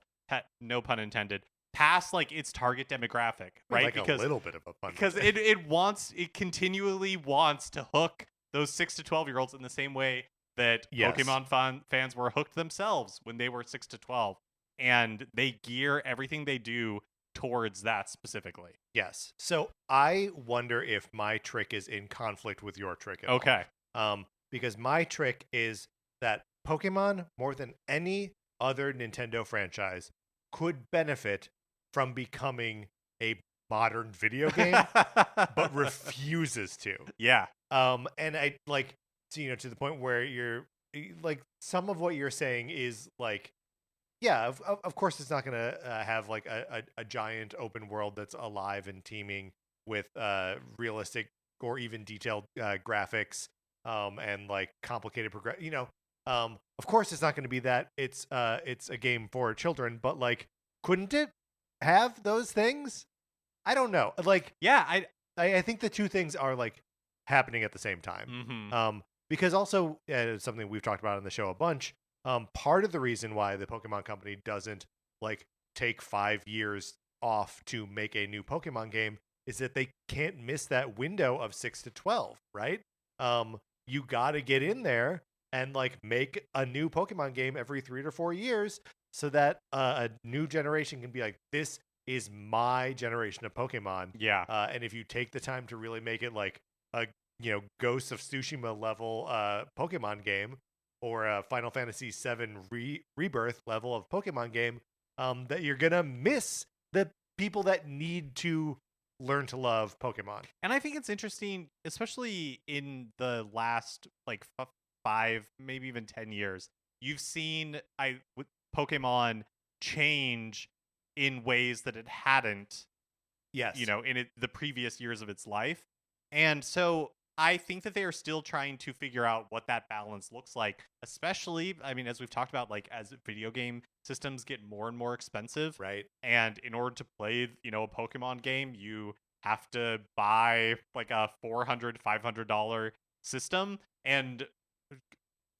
no pun intended, past like its target demographic, right? Like because a little bit of a pun. Because it continually wants to hook those 6 to 12-year-olds in the same way that Pokemon fans were hooked themselves when they were 6 to 12, and they gear everything they do towards that specifically. Yes. So I wonder if my trick is in conflict with your trick at all. Because my trick is that Pokemon, more than any other Nintendo franchise, could benefit from becoming a modern video game, but refuses to. Yeah. And I like, to the point where you're like, some of what you're saying is like, yeah, of course it's not going to have like a giant open world that's alive and teeming with realistic or even detailed graphics, and like complicated progress. Of course it's not going to be that. It's a game for children, but like, couldn't it have those things? I don't know. Like, yeah, I think the two things are like happening at the same time. Because also, it's something we've talked about on the show a bunch. Part of the reason why the Pokemon Company doesn't like take 5 years off to make a new Pokemon game is that they can't miss that window of 6 to 12, right? You got to get in there and like make a new Pokemon game every 3 to 4 years, so that a new generation can be like, this is my generation of Pokemon. Yeah. And if you take the time to really make it like a Ghosts of Tsushima level Pokemon game, or a Final Fantasy VII Rebirth level of Pokemon game, that you're gonna miss the people that need to learn to love Pokemon. And I think it's interesting, especially in the last like 5, maybe even 10 years, you've seen Pokemon change in ways that it hadn't. Yes. In the previous years of its life. And so I think that they are still trying to figure out what that balance looks like, especially, I mean, as we've talked about, like as video game systems get more and more expensive. Right. And in order to play, a Pokemon game, you have to buy like a $400, $500 system. And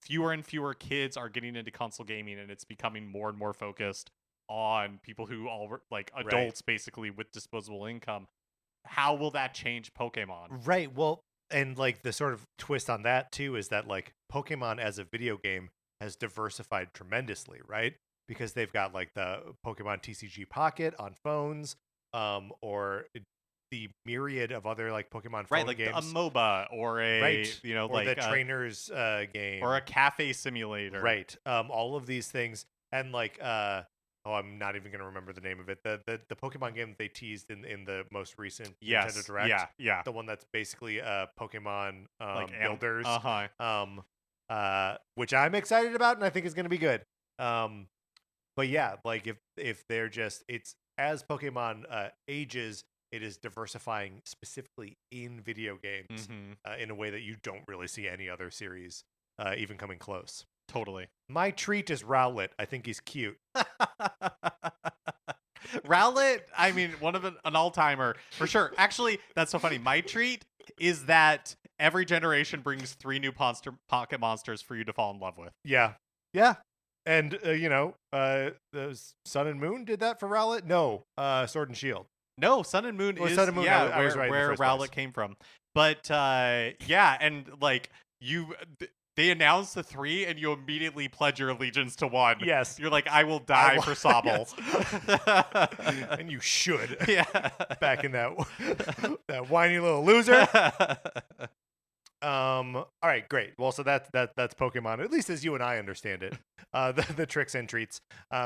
fewer and fewer kids are getting into console gaming, and it's becoming more and more focused on people who like adults, basically, with disposable income. How will that change Pokemon? Right. Well, and like the sort of twist on that too is that like Pokemon as a video game has diversified tremendously, right? Because they've got like the Pokemon TCG Pocket on phones, or the myriad of other like Pokemon phone like games, a MOBA or a or like the trainers game, or a cafe simulator, right? All of these things, and like Oh, I'm not even gonna remember the name of it. The Pokemon game that they teased in the most recent Nintendo Yes. Direct. Yeah. The one that's basically Pokemon Like builders. uh-huh. Which I'm excited about and I think is gonna be good. But yeah, like if they're just it's as Pokemon ages, it is diversifying specifically in video games Mhm. in a way that you don't really see any other series even coming close. Totally. My treat is Rowlet. I think he's cute. Rowlet, I mean, one of an all-timer for sure. Actually, that's so funny. My treat is that every generation brings 3 new pocket monsters for you to fall in love with. Yeah, yeah, and the Sun and Moon did that for Rowlet. No, Sword and Shield. No, Sun and Moon Well, is Sun and Moon, I was right in the where first Rowlet place. came from. But yeah, and like they announced the 3 and you immediately pledge your allegiance to 1. Yes, You're like, I will die for Sobble. And you should. Yeah. Back in that that whiny little loser. All right, great. Well, so that's Pokemon, at least as you and I understand it. The tricks and treats,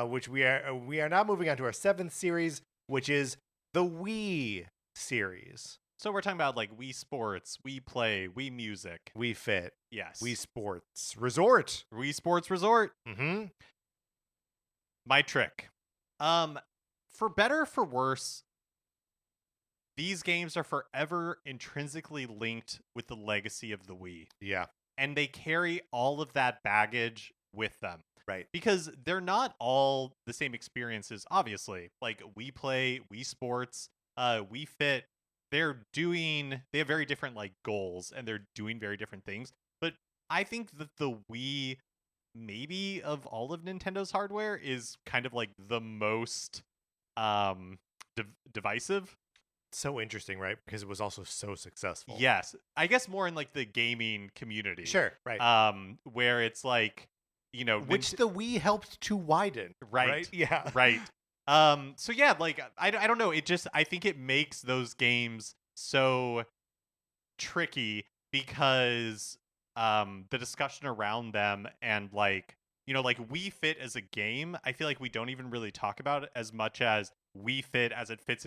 which we are now moving on to our 7th series, which is the Wii series. So we're talking about like Wii Sports, Wii Play, Wii Music. Wii Fit. Yes. Wii Sports Resort. Wii Sports Resort. Mm-hmm. My trick. For better or for worse, these games are forever intrinsically linked with the legacy of the Wii. Yeah. And they carry all of that baggage with them. Right. Because they're not all the same experiences, obviously. Like Wii Play, Wii Sports, Wii Fit, they have very different like goals and they're doing very different things. But I think that the Wii, maybe of all of Nintendo's hardware, is kind of like the most divisive. So interesting, right? Because it was also so successful. Yes. I guess more in like the gaming community. Sure, right. Where it's like, which the Wii helped to widen. Right. Yeah. Right. So yeah, like I don't know. I think it makes those games so tricky because the discussion around them and like Wii Fit as a game, I feel like we don't even really talk about it as much as Wii Fit as it fit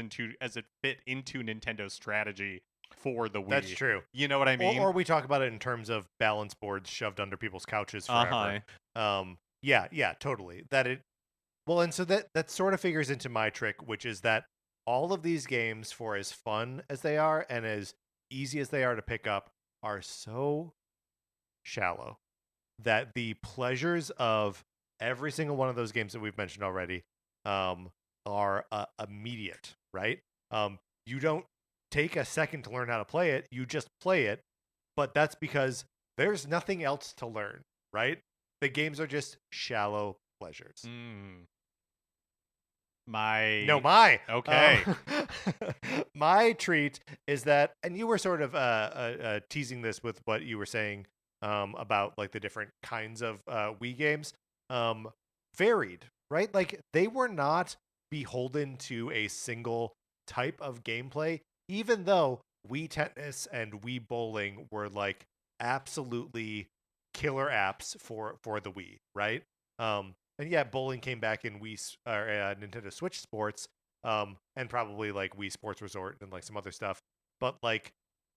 into Nintendo's strategy for the Wii. That's true. You know what I mean? Or we talk about it in terms of balance boards shoved under people's couches forever. Yeah, totally. And so that sort of figures into my trick, which is that all of these games, for as fun as they are and as easy as they are to pick up, are so shallow that the pleasures of every single one of those games that we've mentioned already are immediate, right? You don't take a second to learn how to play it, you just play it, but that's because there's nothing else to learn, right? The games are just shallow pleasures. Okay. My treat is that, and you were sort of teasing this with what you were saying about like the different kinds of Wii games, varied, right? Like they were not beholden to a single type of gameplay, even though Wii Tennis and Wii Bowling were like absolutely killer apps for the Wii, right? And yeah, bowling came back in Nintendo Switch Sports, and probably like Wii Sports Resort and like some other stuff. But like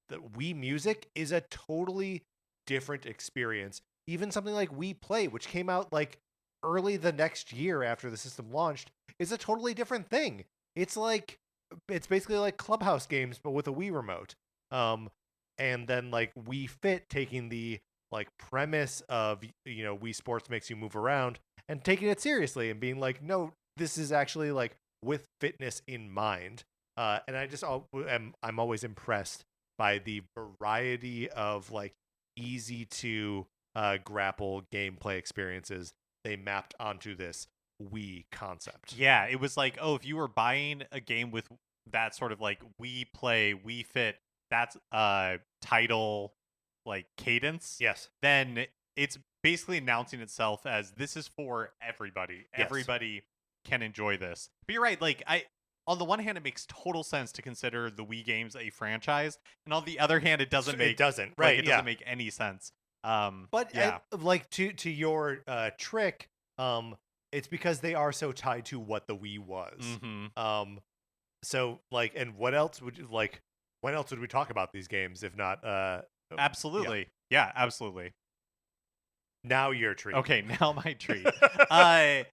the Wii Music is a totally different experience. Even something like Wii Play, which came out like early the next year after the system launched, is a totally different thing. It's basically like Clubhouse games, but with a Wii remote. And then like Wii Fit taking the like premise of Wii Sports makes you move around and taking it seriously and being like, no, this is actually like with fitness in mind. And I'm always impressed by the variety of like easy to grapple gameplay experiences they mapped onto this Wii concept. Yeah, it was like, oh, if you were buying a game with that sort of like Wii Play, Wii Fit, that's title like cadence. Yes. Then it's basically announcing itself as this is for everybody. Yes. Everybody can enjoy this. But you're right, like on the one hand, it makes total sense to consider the Wii games a franchise, and on the other hand, it doesn't make make any sense. But yeah, like to your trick, it's because they are so tied to what the Wii was. So like, and what else would you like? When else would we talk about these games if not? Yeah. Absolutely. Yeah, absolutely. Now your treat. Okay, now my treat. I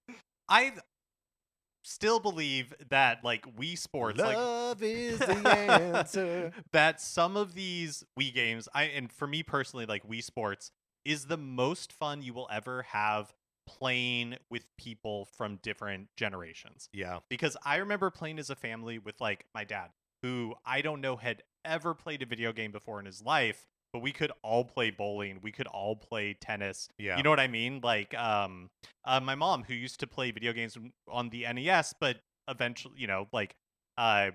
still believe that like Wii Sports, Love is the answer. that some of these Wii games, and for me personally, like Wii Sports is the most fun you will ever have playing with people from different generations. Yeah. Because I remember playing as a family with like my dad, who I don't know had ever played a video game before in his life, but we could all play bowling, we could all play tennis. Yeah. You know what I mean? Like my mom, who used to play video games on the NES, but eventually, like uh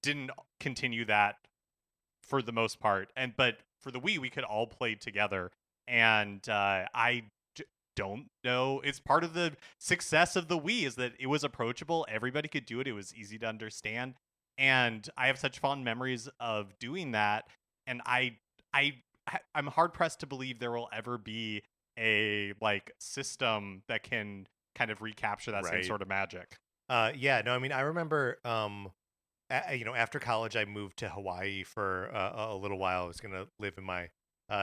didn't continue that for the most part. But for the Wii, we could all play together, and don't know. It's part of the success of the Wii is that it was approachable. Everybody could do it. It was easy to understand, and I have such fond memories of doing that. And I'm hard pressed to believe there will ever be a like system that can kind of recapture that same Right. sort of magic. Yeah. No, I mean, I remember. After college, I moved to Hawaii for a little while. I was gonna live in my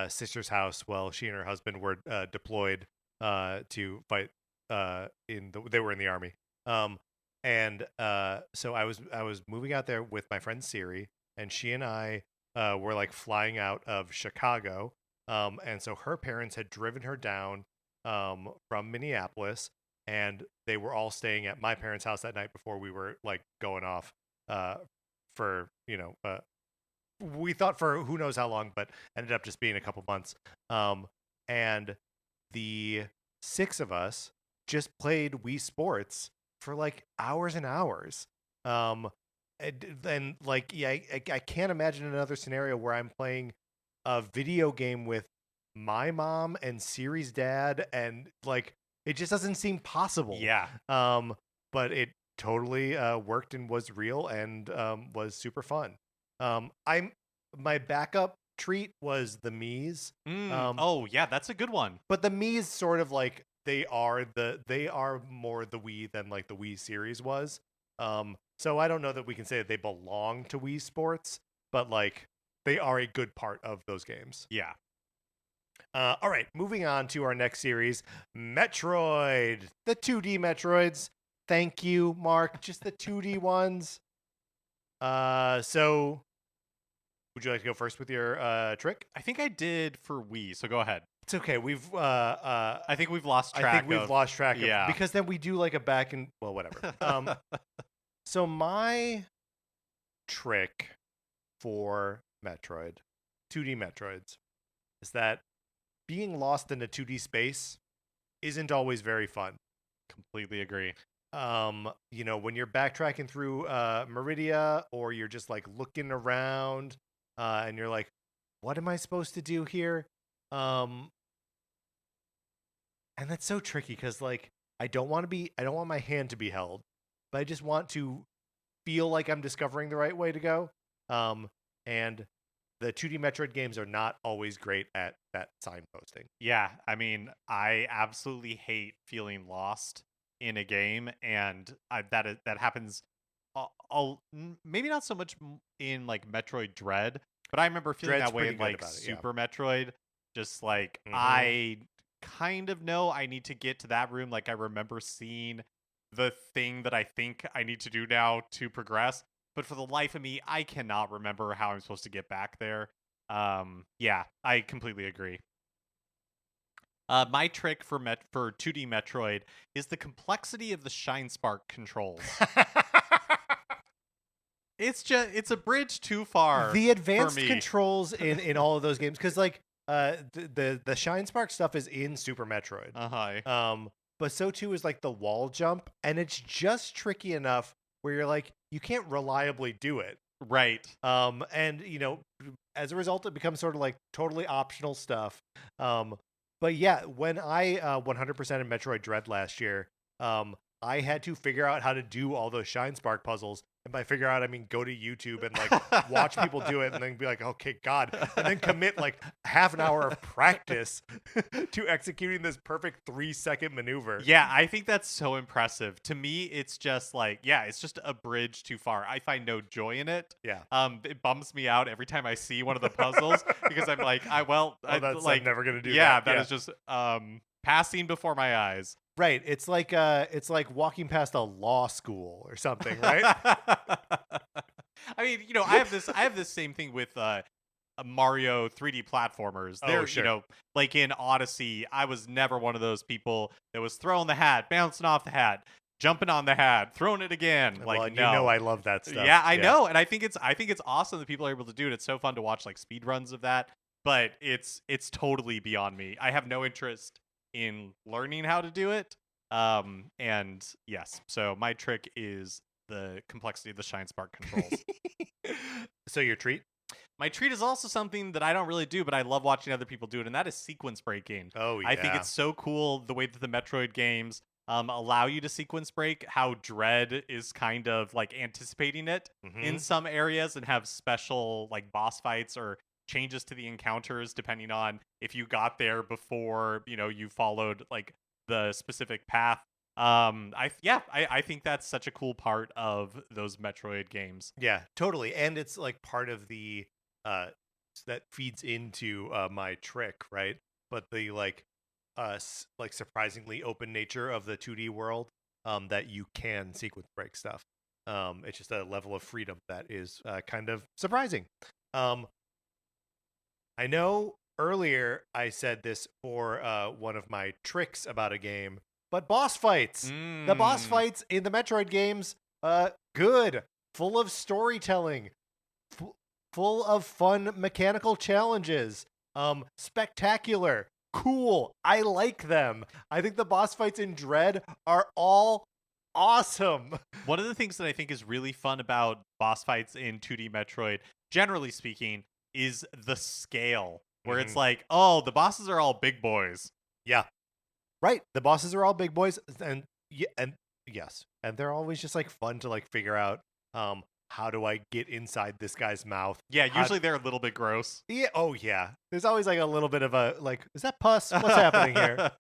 sister's house while she and her husband were deployed to fight they were in the army. And so I was moving out there with my friend Siri, and she and I were like flying out of Chicago. And so her parents had driven her down from Minneapolis, and they were all staying at my parents' house that night before we were like going off for we thought for who knows how long, but ended up just being a couple months. And the six of us just played Wii Sports for like hours and hours. And like, yeah, I can't imagine another scenario where I'm playing a video game with my mom and Siri's dad, and like it just doesn't seem possible. Yeah. But it totally worked and was real and was super fun. My backup treat was the Mii's. Oh yeah, that's a good one. But the Mii's sort of like they are more the Wii than like the Wii series was. So I don't know that we can say that they belong to Wii Sports, but like they are a good part of those games. Yeah. All right, moving on to our next series, Metroid, the 2D Metroids. Thank you, Mark. Just the 2D ones. So would you like to go first with your trick? I think I did for Wii, so go ahead. It's okay. I think we've lost track. I think we've lost track of, yeah. because then we do like a back and well, whatever. So my trick for Metroid, 2D Metroids, is that being lost in a 2D space isn't always very fun. Completely agree. When you're backtracking through Meridia, or you're just like looking around and you're like, what am I supposed to do here? And that's so tricky because like I don't want my hand to be held, but I just want to feel like I'm discovering the right way to go. And the 2D Metroid games are not always great at that signposting. Yeah, I mean, I absolutely hate feeling lost in a game, and that happens. Maybe not so much in like Metroid Dread, but I remember feeling Dread's that way pretty in good like about it, Super Metroid. Just like Mhm. I kind of know I need to get to that room. Like I remember seeing the thing that I think I need to do now to progress, but for the life of me, I cannot remember how I'm supposed to get back there. Yeah, I completely agree. My trick for 2D Metroid is the complexity of the Shine Spark controls. It's a bridge too far. The advanced for me. controls in all of those games, because like the Shine Spark stuff is in Super Metroid. But so too is like the wall jump, and it's just tricky enough where you're like you can't reliably do it. Right. And as a result, it becomes sort of like totally optional stuff. But yeah, when I 100% in Metroid Dread last year, I had to figure out how to do all those Shine Spark puzzles And by figure out, I mean go to YouTube and like watch people do it and then be like, okay, God. And then commit like half an hour of practice to executing this perfect 3-second maneuver. Yeah, I think that's so impressive. To me, it's just like, yeah, it's just a bridge too far. I find no joy in it. Yeah. It bums me out every time I see one of the puzzles because I'm like, I'm never gonna do yeah, that. that is just passing before my eyes. Right. It's like walking past a law school or something, right? I mean, I have this same thing with Mario 3D platformers. Oh, They're, sure. like in Odyssey, I was never one of those people that was throwing the hat, bouncing off the hat, jumping on the hat, throwing it again. Well, Like, you no. know I love that stuff. Yeah, I know, and I think it's awesome that people are able to do it. It's so fun to watch like speed runs of that, but it's totally beyond me. I have no interest in learning how to do it. And yes, so my trick is the complexity of the Shine Spark controls. So your treat? My treat is also something that I don't really do, but I love watching other people do it, and that is sequence breaking. Oh yeah. I think it's so cool the way that the Metroid games allow you to sequence break, how Dread is kind of like anticipating it in some areas and have special like boss fights or changes to the encounters depending on if you got there before, you followed like the specific path. I think that's such a cool part of those Metroid games. Yeah, totally. And it's like part of the that feeds into my trick, right? But the like surprisingly open nature of the 2D world, that you can sequence break stuff. It's just a level of freedom that is kind of surprising. I know earlier I said this for one of my tricks about a game, but boss fights. The boss fights in the Metroid games, good, full of storytelling, full of fun mechanical challenges, spectacular, cool. I like them. I think the boss fights in Dread are all awesome. One of the things that I think is really fun about boss fights in 2D Metroid, generally speaking, is the scale, where it's like, oh, the bosses are all big boys. Yeah. Right. The bosses are all big boys, and yes, and they're always just like fun to like figure out how do I get inside this guy's mouth? Yeah, usually they're a little bit gross. Yeah, oh yeah. There's always like a little bit of a like, is that pus? What's happening here?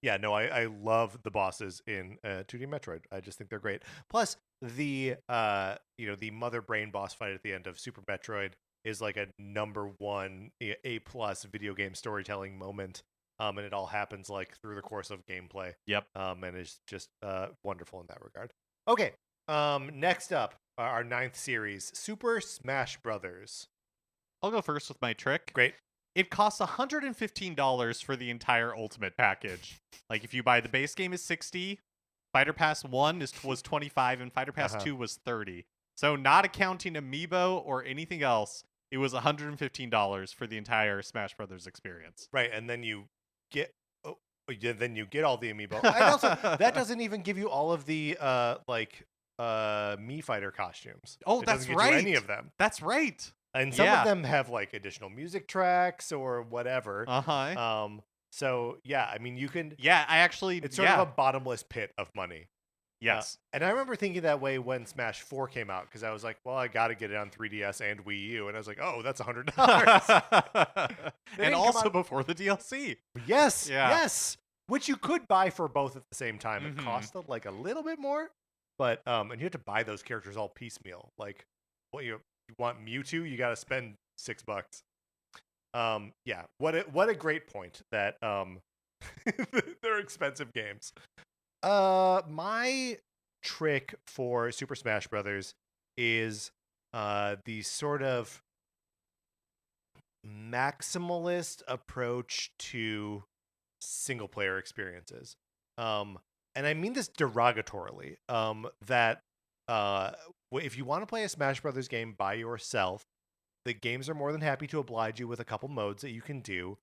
Yeah, no, I love the bosses in 2D Metroid. I just think they're great. Plus the the mother brain boss fight at the end of Super Metroid is like a number one A+ video game storytelling moment. And it all happens like through the course of gameplay. Yep. And it's just wonderful in that regard. Okay. Next up, our 9th series, Super Smash Brothers. I'll go first with my trick. Great. It costs $115 for the entire Ultimate package. Like if you buy the base game is $60, Fighter Pass 1 was $25, and Fighter Pass 2 was $30. So not accounting Amiibo or anything else, it was $115 for the entire Smash Brothers experience. Right, and then you get then you get all the Amiibo. And also, that doesn't even give you all of the Mii Fighter costumes. Oh, it that's doesn't right. get you any of them. That's right. And some of them have like additional music tracks or whatever. So yeah, I mean you can. Yeah, it's sort of a bottomless pit of money. Yes. And I remember thinking that way when Smash 4 came out, because I was like, well, I got to get it on 3DS and Wii U. And I was like, oh, that's $100. And also before the DLC. Yes. Yeah. Yes. Which you could buy for both at the same time. It cost like a little bit more. But and you have to buy those characters all piecemeal. Like, what you want Mewtwo, you got to spend $6. Yeah. What a great point that they're expensive games. My trick for Super Smash Brothers is the sort of maximalist approach to single player experiences. And I mean this derogatorily. That if you want to play a Smash Brothers game by yourself, the games are more than happy to oblige you with a couple modes that you can do,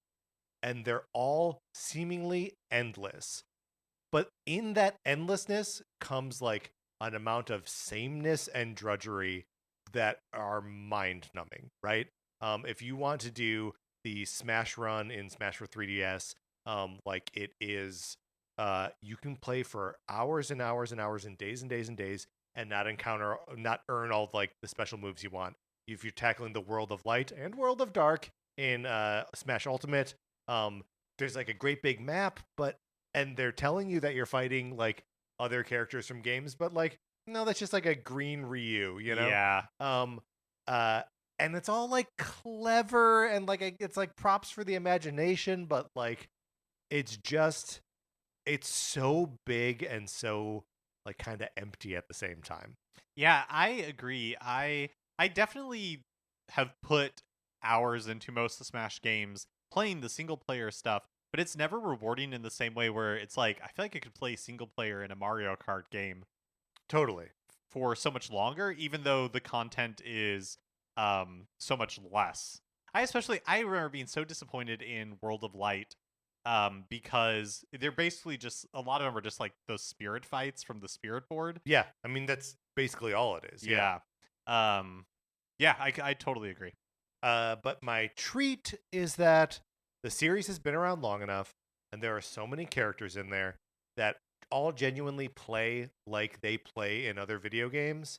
and they're all seemingly endless. But in that endlessness comes like an amount of sameness and drudgery that are mind-numbing, right? If you want to do the Smash run in Smash for 3DS, like it is, you can play for hours and hours and hours and days and days and days, and not earn all like the special moves you want. If you're tackling the World of Light and World of Dark in Smash Ultimate, there's like a great big map, and they're telling you that you're fighting like other characters from games, but like no, that's just like a green Ryu, you know? Yeah. Um, uh, and it's all like clever and like it's like props for the imagination, but like it's just it's so big and so like kind of empty at the same time. Yeah, I agree. I definitely have put hours into most of the Smash games playing the single player stuff, but it's never rewarding in the same way where it's like I feel like I could play single player in a Mario Kart game Totally. for so much longer, even though the content is so much less. I remember being so disappointed in World of Light because they're basically just a lot of them are just like those spirit fights from the spirit board. Yeah, I mean that's basically all it is. Yeah. Yeah. Yeah, I totally agree. But my treat is that the series has been around long enough, and there are so many characters in there that all genuinely play like they play in other video games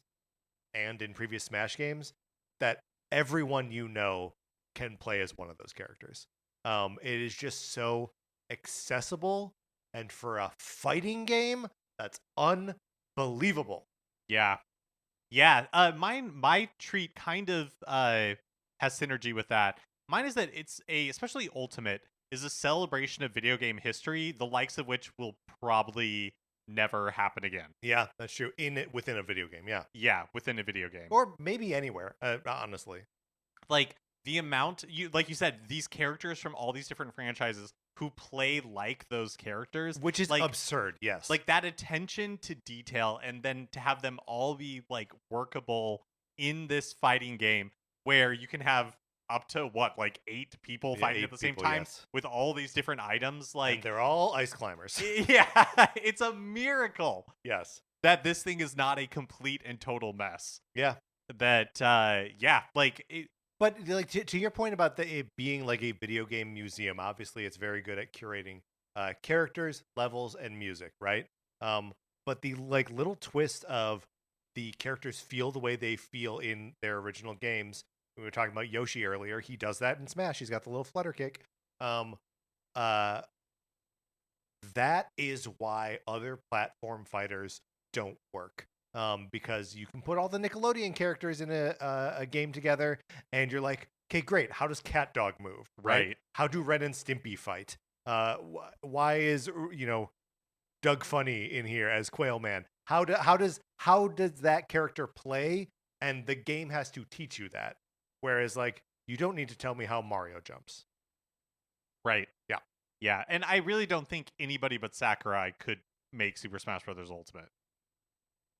and in previous Smash games, that everyone you know can play as one of those characters. It is just so accessible, and for a fighting game, that's unbelievable. Yeah. Yeah, my treat kind of has synergy with that. Mine is that especially Ultimate is a celebration of video game history, the likes of which will probably never happen again. Yeah, that's true. Within a video game, yeah, Yeah, within a video game. or maybe anywhere. Honestly, Like the amount like you said, these characters from all these different franchises who play like those characters, which is like absurd. Yes, like that attention to detail, and then to have them all be like workable in this fighting game where you can have up to what, like 8 people yeah, fighting at 8 the same people, time yes, with all these different items. and Like they're all ice climbers. yeah, it's a miracle Yes, that this thing is not a complete and total mess. yeah. That yeah, like But like to your point about it being like a video game museum, obviously it's very good at curating characters, levels, and music, right? But the like little twist of the characters feel the way they feel in their original games. We were talking about Yoshi earlier. He does that in Smash. He's got the little flutter kick. Um, uh, that is why other platform fighters don't work. Because you can put all the Nickelodeon characters in a game together, and you're like, okay, great. How does Cat Dog move? Right. How do Ren and Stimpy fight? Why is Doug Funny in here as Quail Man? How does that character play? And the game has to teach you that. Whereas like you don't need to tell me how Mario jumps. right. Yeah. Yeah, and I really don't think anybody but Sakurai could make Super Smash Bros. Ultimate.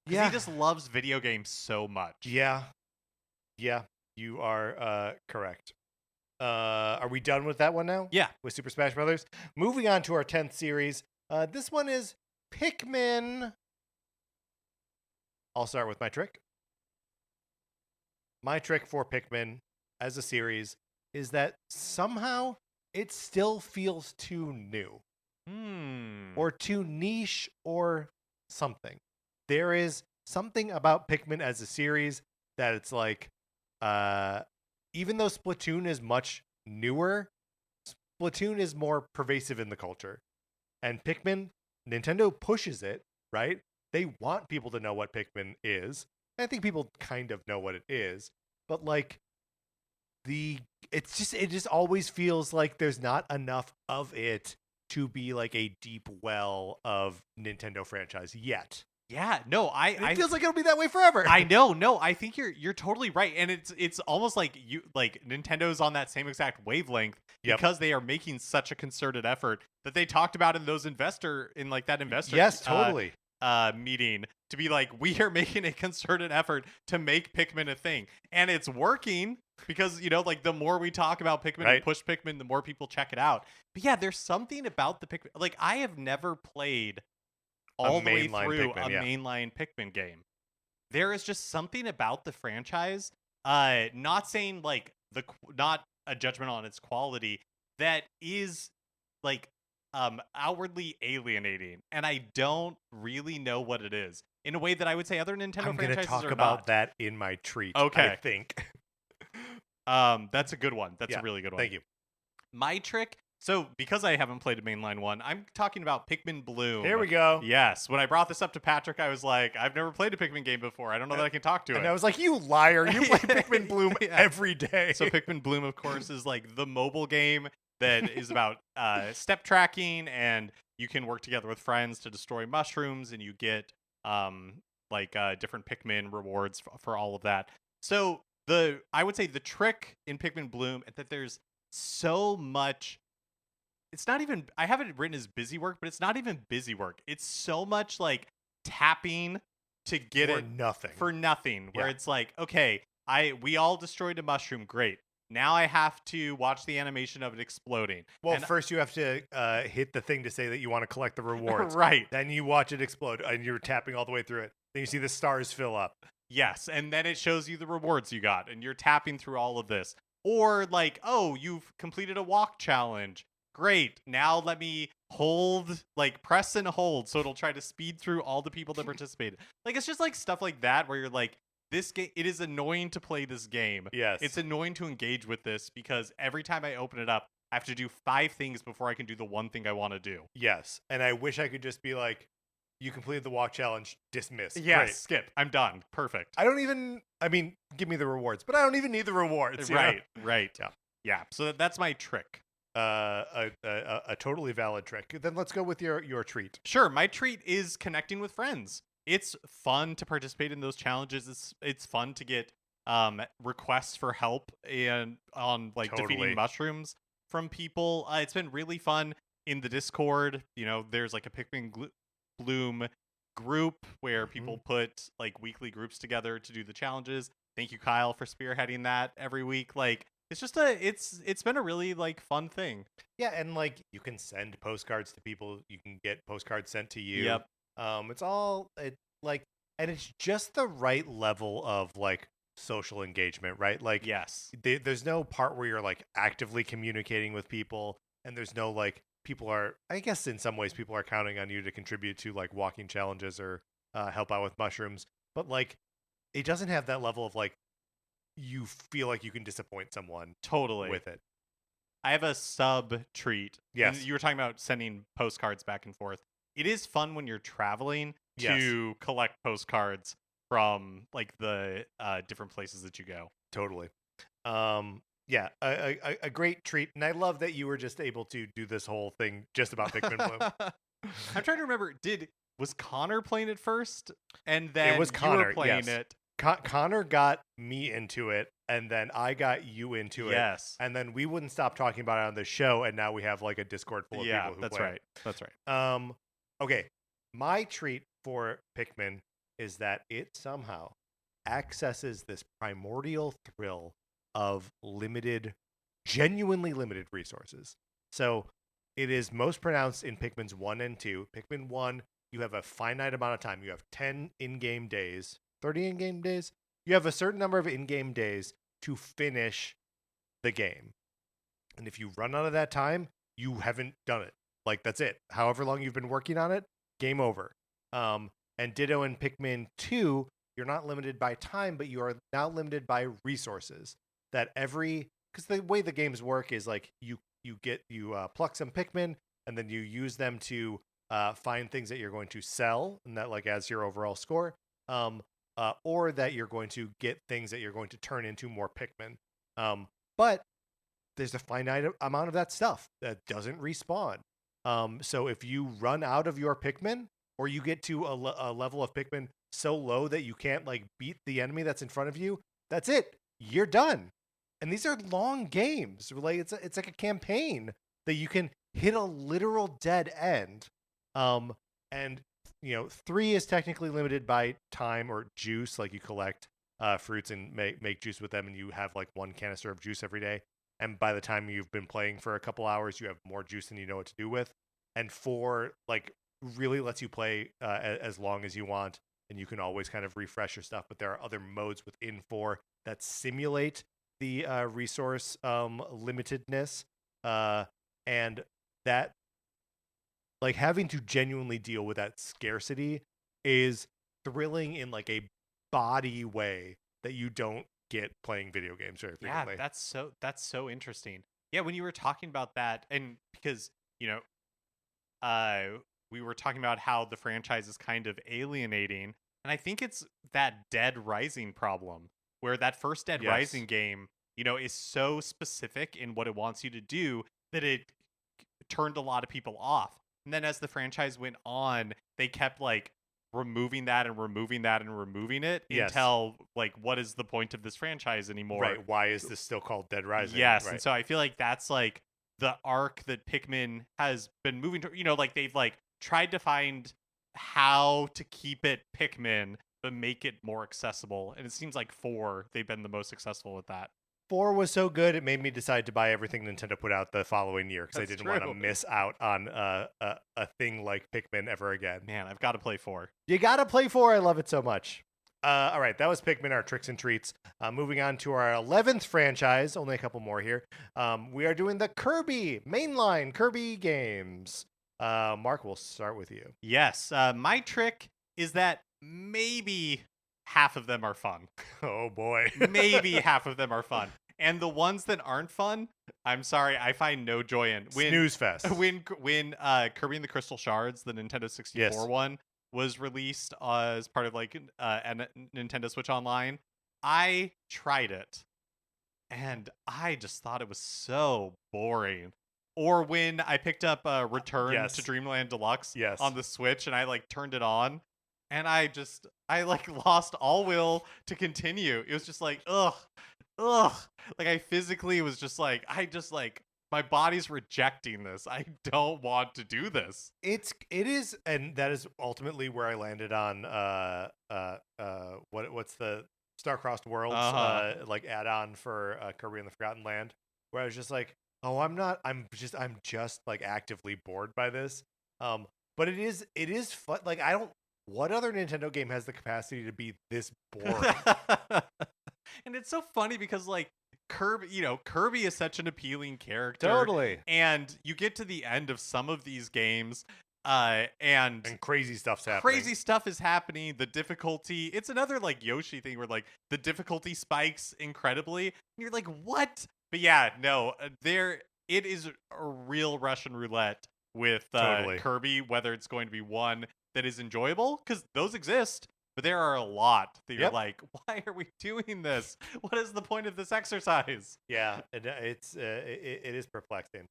Because he just loves video games so much. Yeah. Yeah, you are correct. Are we done with that one now? Yeah. With Super Smash Brothers? Moving on to our 10th series. This one is Pikmin. I'll start with my trick. My trick for Pikmin as a series is that somehow it still feels too new. Or too niche or something. There is something about Pikmin as a series that it's like, even though Splatoon is much newer, Splatoon is more pervasive in the culture. And Pikmin, Nintendo pushes it, right? They want people to know what Pikmin is. I think people kind of know what it is, but like it just always feels like there's not enough of it to be like a deep well of Nintendo franchise yet. Yeah, no, It feels like it'll be that way forever. I know, no, I think you're totally right, and it's almost like Nintendo's on that same exact wavelength because they are making such a concerted effort that they talked about in that investor Yes, totally. Meeting to be like, we are making a concerted effort to make Pikmin a thing, and it's working because like the more we talk about Pikmin and push Pikmin, the more people check it out. But yeah, there's something about the Pikmin. Like I have never played all the way through mainline Pikmin game. There is just something about the franchise, not saying like not a judgment on its quality, that is like outwardly alienating, and I don't really know what it is. in a way that I would say other Nintendo I'm going to franchises talk are about not. that in my treat, I Okay. think. That's a good one. That's Yeah, a really good one. Thank you. My trick. So because I haven't played a mainline one, I'm talking about Pikmin Bloom. Here we go. Yes. When I brought this up to Patrick, I was like, I've never played a Pikmin game before. I don't know that I can talk to And it. I was like, you liar. You play Pikmin Bloom Yeah. every day. So Pikmin Bloom, of course, is like the mobile game that is about step tracking, and you can work together with friends to destroy mushrooms, and you get different Pikmin rewards for all of that. So I would say the trick in Pikmin Bloom is that there's so much. It's not even, I have it written as busy work, but it's not even busy work. It's so much like tapping to get For it nothing. for nothing. Where Yeah. it's like, okay, we all destroyed a mushroom, great. Now I have to watch the animation of it exploding. Well, And- first you have to hit the thing to say that you want to collect the rewards. Right. Then you watch it explode, and you're tapping all the way through it. Then you see the stars fill up. Yes, and then it shows you the rewards you got, and you're tapping through all of this. Or like, oh, you've completed a walk challenge. Great. Now let me press and hold, so it'll try to speed through all the people that participated. Like, it's just like stuff like that where you're like, this game, it is annoying to play this game. Yes. It's annoying to engage with this because every time I open it up, I have to do 5 things before I can do the one thing I want to do. Yes. And I wish I could just be like, you completed the walk challenge, dismiss. Yes, Great. skip. I'm done. Perfect. Give me the rewards, but I don't even need the rewards. Right. Yeah. Yeah. So that's my trick. A totally valid trick. Then let's go with your treat. Sure, my treat is connecting with friends. It's fun to participate in those challenges. It's fun to get requests for help and on defeating mushrooms from people. It's been really fun in the Discord. There's like a Pikmin Bloom group where people put like weekly groups together to do the challenges. Thank you, Kyle, for spearheading that every week. It's just it's been a really fun thing. Yeah, and you can send postcards to people. You can get postcards sent to you. Yep. And it's just the right level of social engagement, right? Yes. There's no part where you're actively communicating with people, and there's no people are, I guess in some ways people are counting on you to contribute to walking challenges or help out with mushrooms, but it doesn't have that level of you feel like you can disappoint someone totally with it. I have a sub treat. Yes. And you were talking about sending postcards back and forth. It is fun when you're traveling to collect postcards from the different places that you go. Totally. Yeah, a great treat. And I love that you were just able to do this whole thing just about Pikmin Bloom. I'm trying to remember, was Connor playing it first? And then it was Connor, you were playing yes. it. Connor got me into it, and then I got you into it. Yes. And then we wouldn't stop talking about it on the show, and now we have a Discord full of people who play it. That's right. Okay. My treat for Pikmin is that it somehow accesses this primordial thrill of genuinely limited resources. So it is most pronounced in Pikmin's 1 and 2. Pikmin 1, you have a finite amount of time. You have 10 in-game days, 30 in-game days. You have a certain number of in-game days to finish the game. And if you run out of that time, you haven't done it. That's it. However long you've been working on it, game over. And ditto in Pikmin 2, you're not limited by time, but you are now limited by resources. Because the way the games work is you pluck some Pikmin, and then you use them to find things that you're going to sell, and that adds your overall score. Or that you're going to get things that you're going to turn into more Pikmin. But there's a finite amount of that stuff that doesn't respawn. So if you run out of your Pikmin, or you get to a level of Pikmin so low that you can't beat the enemy that's in front of you, that's it. You're done. And these are long games. It's like a campaign that you can hit a literal dead end. And 3 is technically limited by time or juice. You collect fruits and make juice with them, and you have 1 canister of juice every day. And by the time you've been playing for a couple hours, you have more juice than you know what to do with. And 4 really lets you play as long as you want, and you can always kind of refresh your stuff. But there are other modes within 4 that simulate the resource limitedness, and that having to genuinely deal with that scarcity is thrilling in like a body way that you don't get playing video games very Yeah, frequently. that's so interesting. Yeah, when you were talking about that, and because you know, uh, we were talking about how the franchise is kind of alienating, and I think it's that Dead Rising problem, where that first Dead Yes. Rising game, is so specific in what it wants you to do that it turned a lot of people off. And then as the franchise went on, they kept like removing that and removing that and removing it Yes. until like, what is the point of this franchise anymore? Right. Why is this still called Dead Rising? Yes, and Right. so I feel like that's like the arc that Pikmin has been moving to. Like they've like tried to find how to keep it Pikmin but make it more accessible, and it seems like 4 they've been the most successful with that. 4 was so good it made me decide to buy everything Nintendo put out the following year because I That's didn't want to true. miss out on a thing like Pikmin ever again. Man, I've got to play 4. You gotta play 4. I love it so much. All right, that was Pikmin, our tricks and treats. Moving on to our 11th franchise, only a couple more here. We are doing the Kirby mainline Kirby games. Mark, we'll start with you. Yes, my trick is that maybe half of them are fun. Oh boy, Maybe half of them are fun. And the ones that aren't fun, I'm sorry, I find no joy in. Snooze fest. When Kirby and the Crystal Shards, the Nintendo 64 Yes. one, was released as part of like Nintendo Switch Online, I tried it and I just thought it was so boring. Or when I picked up Return Yes. to Dreamland Deluxe Yes. on the Switch and I like turned it on and I like lost all will to continue. It was just like ugh. Like I physically was just like my body's rejecting this. I don't want to do this. It is, and that is ultimately where I landed on what's the Star-Crossed Worlds like add-on for Kirby and the Forgotten Land, where I was just like, oh, I'm just like actively bored by this. But it is fun. Like what other Nintendo game has the capacity to be this boring? And it's so funny because like Kirby is such an appealing character. Totally. And you get to the end of some of these games and crazy stuff's happening. Crazy stuff is happening. The difficulty, it's another like Yoshi thing where like the difficulty spikes incredibly. And you're like, what? But yeah, no, it is a real Russian roulette with Totally. Kirby, whether it's going to be one that is enjoyable, because those exist. But there are a lot that you're like, why are we doing this? What is the point of this exercise? Yeah, it is perplexing.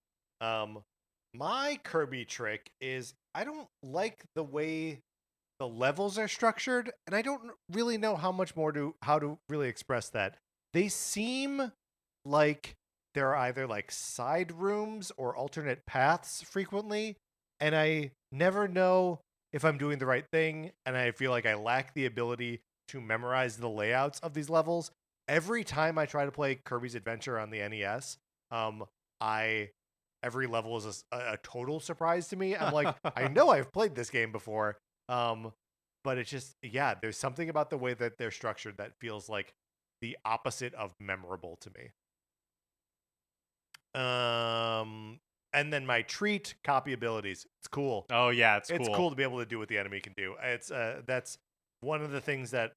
My Kirby trick is I don't like the way the levels are structured, and I don't really know how to really express that. They seem like there are either like side rooms or alternate paths frequently, and I never know if I'm doing the right thing, and I feel like I lack the ability to memorize the layouts of these levels. Every time I try to play Kirby's Adventure on the NES, every level is a total surprise to me. I'm like, I know I've played this game before, but it's just, there's something about the way that they're structured that feels like the opposite of memorable to me. And then my treat, copy abilities. It's cool. Oh yeah, it's It's cool. cool to be able to do what the enemy can do. It's that's one of the things that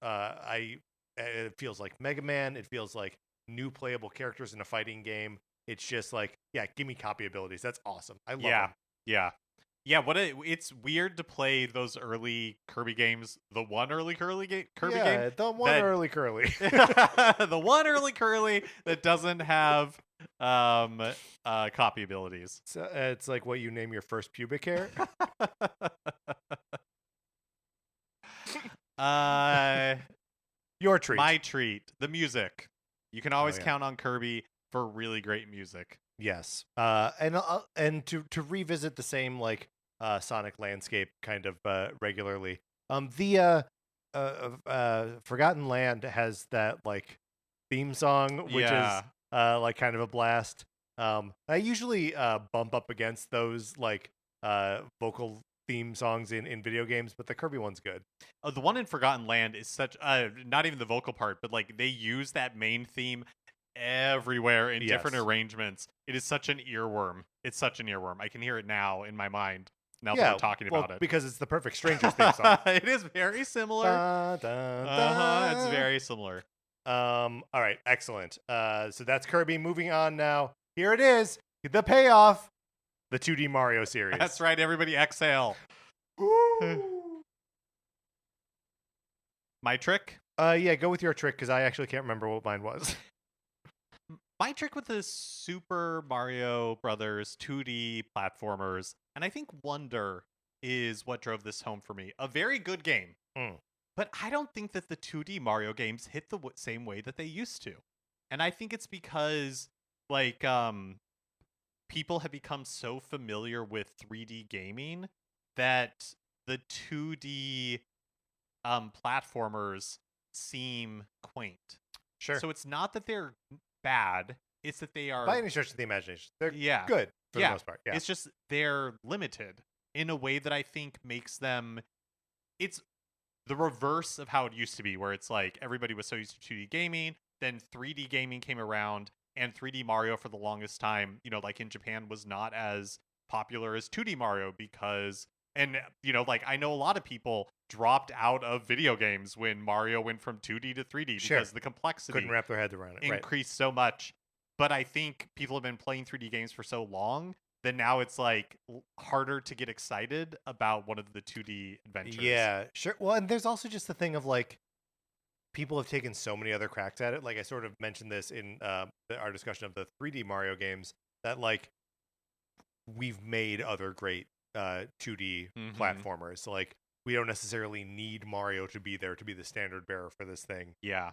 it feels like Mega Man. It feels like new playable characters in a fighting game. It's just like, give me copy abilities. That's awesome. I love them. Yeah. It's weird to play those early Kirby games. The one early Kirby game. The one early Curly. The one early Curly that doesn't have copy abilities. So, it's like what you name your first pubic hair. Your treat. My treat. The music. You can always count on Kirby for really great music. Yes. And to revisit the same like Sonic landscape kind of regularly. The Forgotten Land has that like theme song, which is like kind of a blast. I usually bump up against those like vocal theme songs in video games, but the Kirby one's good. The one in Forgotten Land is such not even the vocal part, but like they use that main theme everywhere in different arrangements. It is such an earworm. It's such an earworm. I can hear it now in my mind. Now that Yeah, we're talking well, about it. because it's the perfect Strangers theme song. It is very similar. Dun, dun, It's dun. very similar. All right, excellent. So that's Kirby. Moving on now. Here it is, the payoff, the 2D Mario series. That's right, everybody exhale. My trick? Yeah, go with your trick because I actually can't remember what mine was. My trick with the Super Mario Brothers 2D platformers, and I think Wonder is what drove this home for me. A very good game. Mm. But I don't think that the 2D Mario games hit the same way that they used to. And I think it's because like people have become so familiar with 3D gaming that the 2D platformers seem quaint. Sure. So it's not that they're bad, it's that they are By any stretch of the imagination, they're yeah. good for Yeah. the most part. Yeah. It's just they're limited in a way that I think makes them it's the reverse of how it used to be, where it's like everybody was so used to 2D gaming, then 3D gaming came around, and 3D Mario for the longest time, like in Japan, was not as popular as 2D Mario because, and like I know a lot of people dropped out of video games when Mario went from 2D to 3D Sure. because the complexity Couldn't wrap their heads around it. Right. increased so much. But I think people have been playing 3D games for so long that now it's like harder to get excited about one of the 2D adventures. Yeah, sure. Well, and there's also just the thing of like people have taken so many other cracks at it. Like I sort of mentioned this in our discussion of the 3D Mario games that like we've made other great 2D platformers. So like we don't necessarily need Mario to be there to be the standard bearer for this thing. Yeah.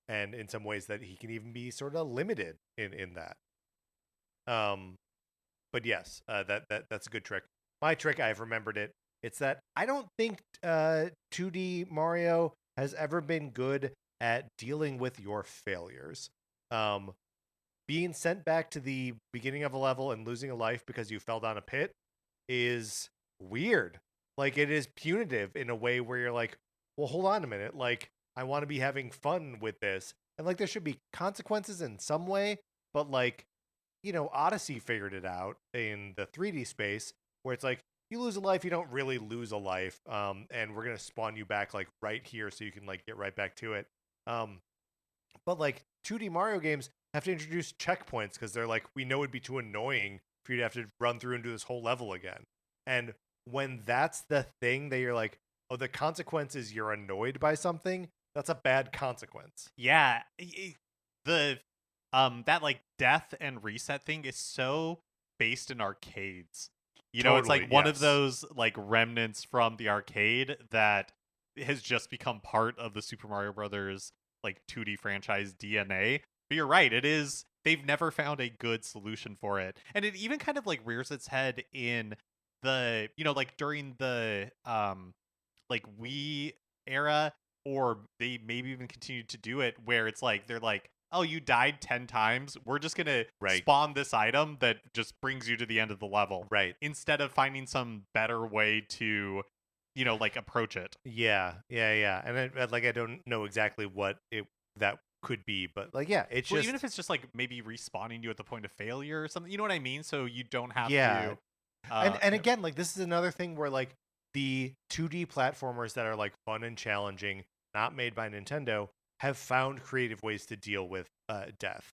And in some ways that he can even be sort of limited in that. But yes, that's a good trick. My trick, I've remembered it. It's that I don't think 2D Mario has ever been good at dealing with your failures. Being sent back to the beginning of a level and losing a life because you fell down a pit is weird. Like it is punitive in a way where you're like, well, hold on a minute. Like I want to be having fun with this. And like there should be consequences in some way, but like Odyssey figured it out in the 3D space where it's like you lose a life, you don't really lose a life, and we're gonna spawn you back like right here so you can like get right back to it. But like 2D Mario games have to introduce checkpoints because they're like we know it'd be too annoying for you to have to run through and do this whole level again. And when that's the thing that you're like, oh, the consequence is you're annoyed by something, that's a bad consequence. Yeah. The that like death and reset thing is so based in arcades. It's like one of those like remnants from the arcade that has just become part of the Super Mario Brothers like 2D franchise DNA. But you're right, it is they've never found a good solution for it. And it even kind of like rears its head in the like during the like Wii era, or they maybe even continued to do it where it's like they're like, oh, you died 10 times, we're just gonna spawn this item that just brings you to the end of the level, right, instead of finding some better way to like approach it. Yeah. And I don't know exactly what that could be, but like it's just even if it's just like maybe respawning you at the point of failure or something, you know what I mean, so you don't have to and know. again, like this is another thing where like the 2D platformers that are like fun and challenging, not made by Nintendo, have found creative ways to deal with death.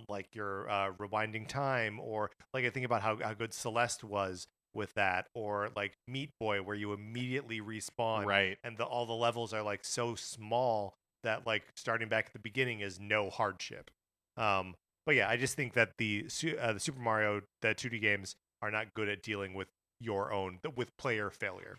Like your rewinding time, or like I think about how good Celeste was with that, or like Meat Boy where you immediately respawn, right, and all the levels are like so small that like starting back at the beginning is no hardship. But yeah, I just think that the Super Mario, the 2D games are not good at dealing with with player failure.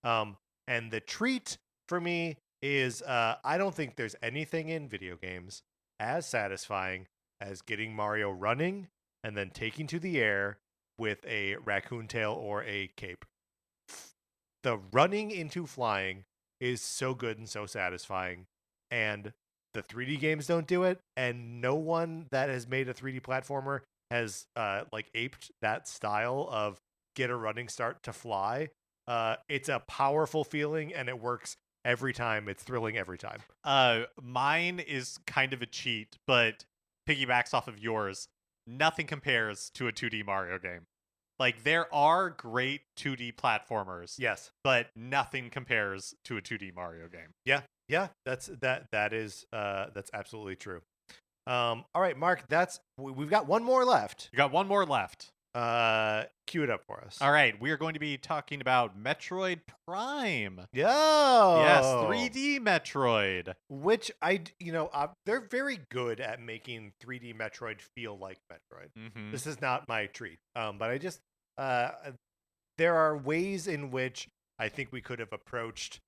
And the treat for me is I don't think there's anything in video games as satisfying as getting Mario running and then taking to the air with a raccoon tail or a cape. The running into flying is so good and so satisfying, and the 3D games don't do it, and no one that has made a 3D platformer has like aped that style of get a running start to fly. It's a powerful feeling and it works every time. It's thrilling every time. Mine is kind of a cheat, but piggybacks off of yours. Nothing compares to a 2D Mario game. Like there are great 2D platformers, Yes. but nothing compares to a 2D Mario game. Yeah. That's absolutely true. All right, Mark. We've got one more left. You got one more left. Cue it up for us. All right, we are going to be talking about Metroid Prime. Yo. Yes, 3D Metroid. Which they're very good at making 3D Metroid feel like Metroid. Mm-hmm. This is not my treat. But I just there are ways in which I think we could have approached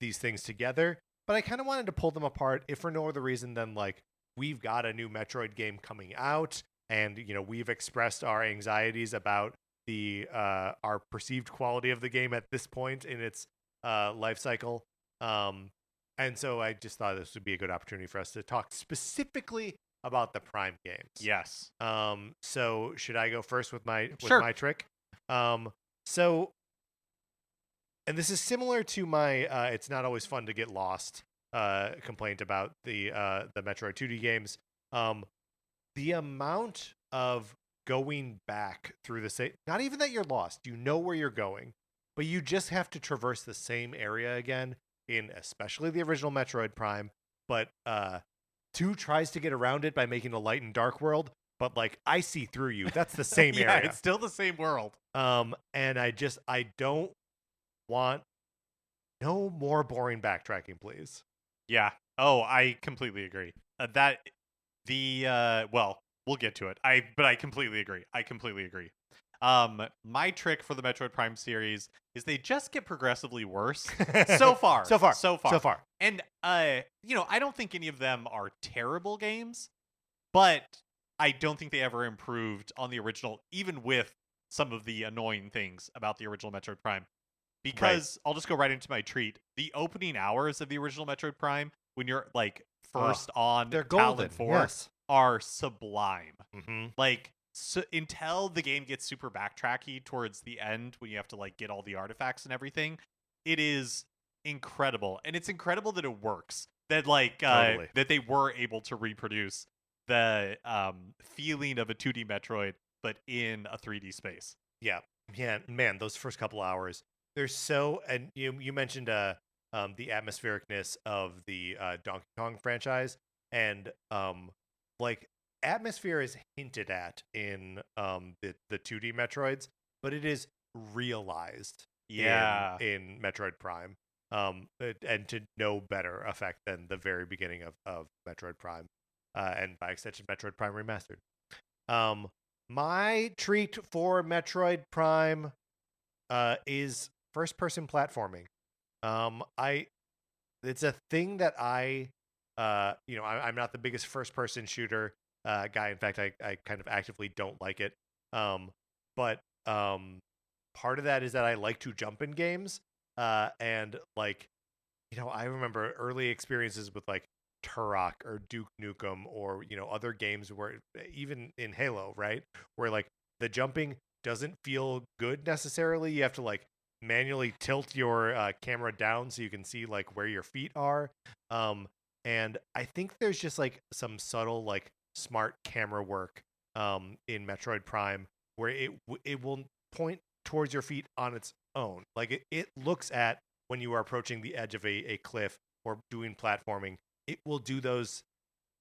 these things together, but I kind of wanted to pull them apart, if for no other reason than like we've got a new Metroid game coming out, and we've expressed our anxieties about the our perceived quality of the game at this point in its life cycle. And so I just thought this would be a good opportunity for us to talk specifically about the Prime games. Yes. So should I go first with my Sure. my trick? So, and this is similar to my it's not always fun to get lost complaint about the Metroid 2D games. The amount of going back through the same, not even that you're lost, you know where you're going, but you just have to traverse the same area again in especially the original Metroid Prime. But 2 tries to get around it by making a light and dark world, but like I see through you. That's the same Yeah, area. it's still the same world. And I don't want no more boring backtracking, please. Yeah. Oh, I completely agree. Well, we'll get to it. But I completely agree. My trick for the Metroid Prime series is they just get progressively worse. So far. And I don't think any of them are terrible games, but I don't think they ever improved on the original, even with some of the annoying things about the original Metroid Prime. Because I'll just go right into my treat. The opening hours of the original Metroid Prime, when you're like first on they're Talon golden. 4, Yes. are sublime. Mm-hmm. Like until the game gets super backtracky towards the end, when you have to like get all the artifacts and everything, it is incredible. And it's incredible that it works. That like Totally. that they were able to reproduce the feeling of a 2D Metroid, but in a 3D space. Yeah, man, those first couple hours, they're so. And you mentioned the atmosphericness of the Donkey Kong franchise, and like atmosphere is hinted at in the 2D Metroids, but it is realized in Metroid Prime, and to no better effect than the very beginning of Metroid Prime, and by extension Metroid Prime Remastered. My treat for Metroid Prime is first-person platforming. It's a thing that I'm not the biggest first-person shooter guy. In fact, I kind of actively don't like it. But part of that is that I like to jump in games, and like, I remember early experiences with like Turok or Duke Nukem or other games where even in Halo, right, where like the jumping doesn't feel good necessarily. You have to like manually tilt your camera down so you can see like where your feet are. And I think there's just like some subtle like smart camera work in Metroid Prime where it will point towards your feet on its own. Like it looks at when you are approaching the edge of a cliff or doing platforming. It will do those.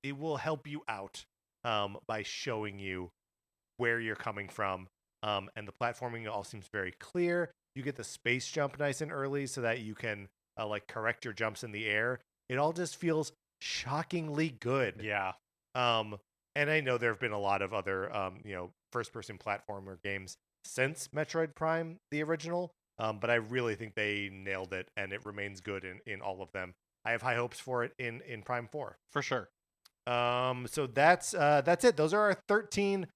It will help you out by showing you where you're coming from. And the platforming all seems very clear. You get the space jump nice and early so that you can like correct your jumps in the air. It all just feels shockingly good. Yeah. And I know there have been a lot of other first-person platformer games since Metroid Prime, the original. But I really think they nailed it, and it remains good in all of them. I have high hopes for it in Prime 4. For sure. So that's it. Those are our 13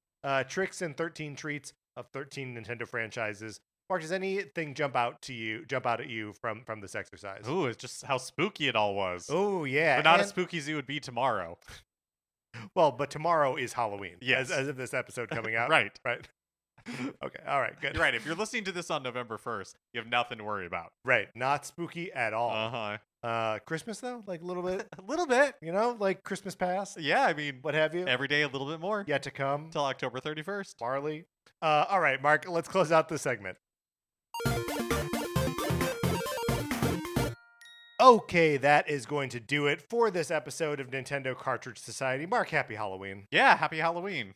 tricks and 13 treats of 13 Nintendo franchises. Mark, does anything jump out at you from this exercise? Ooh, it's just how spooky it all was. Oh yeah, but not as spooky as it would be tomorrow. Well, but tomorrow is Halloween. Yes, as of this episode coming out. Right. Okay, all right, good. You're right. If you're listening to this on November 1st, you have nothing to worry about. Right, not spooky at all. Christmas though, like a little bit, like Christmas past. Yeah, I mean, what have you? Every day a little bit more. Yet to come till October 31st. Barley. All right, Mark, let's close out this segment. Okay, that is going to do it for this episode of Nintendo Cartridge Society. Mark, happy Halloween. Yeah, happy Halloween.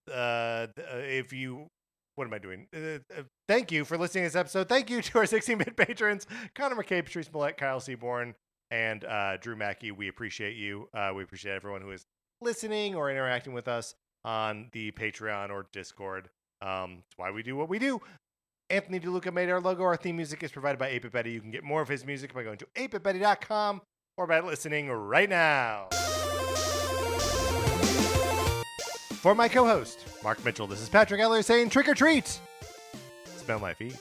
If you, what am I doing? Thank you for listening to this episode. Thank you to our 16-bit patrons, Connor McCabe, Patrice Millette, Kyle Seaborn, and Drew Mackey. We appreciate you. We appreciate everyone who is listening or interacting with us on the Patreon or Discord. It's why we do what we do. Anthony DeLuca made our logo. Our theme music is provided by 8-Bit Betty. You can get more of his music by going to 8bitbetty.com or by listening right now. For my co-host, Mark Mitchell, this is Patrick Eller saying trick or treat. Smell my feet.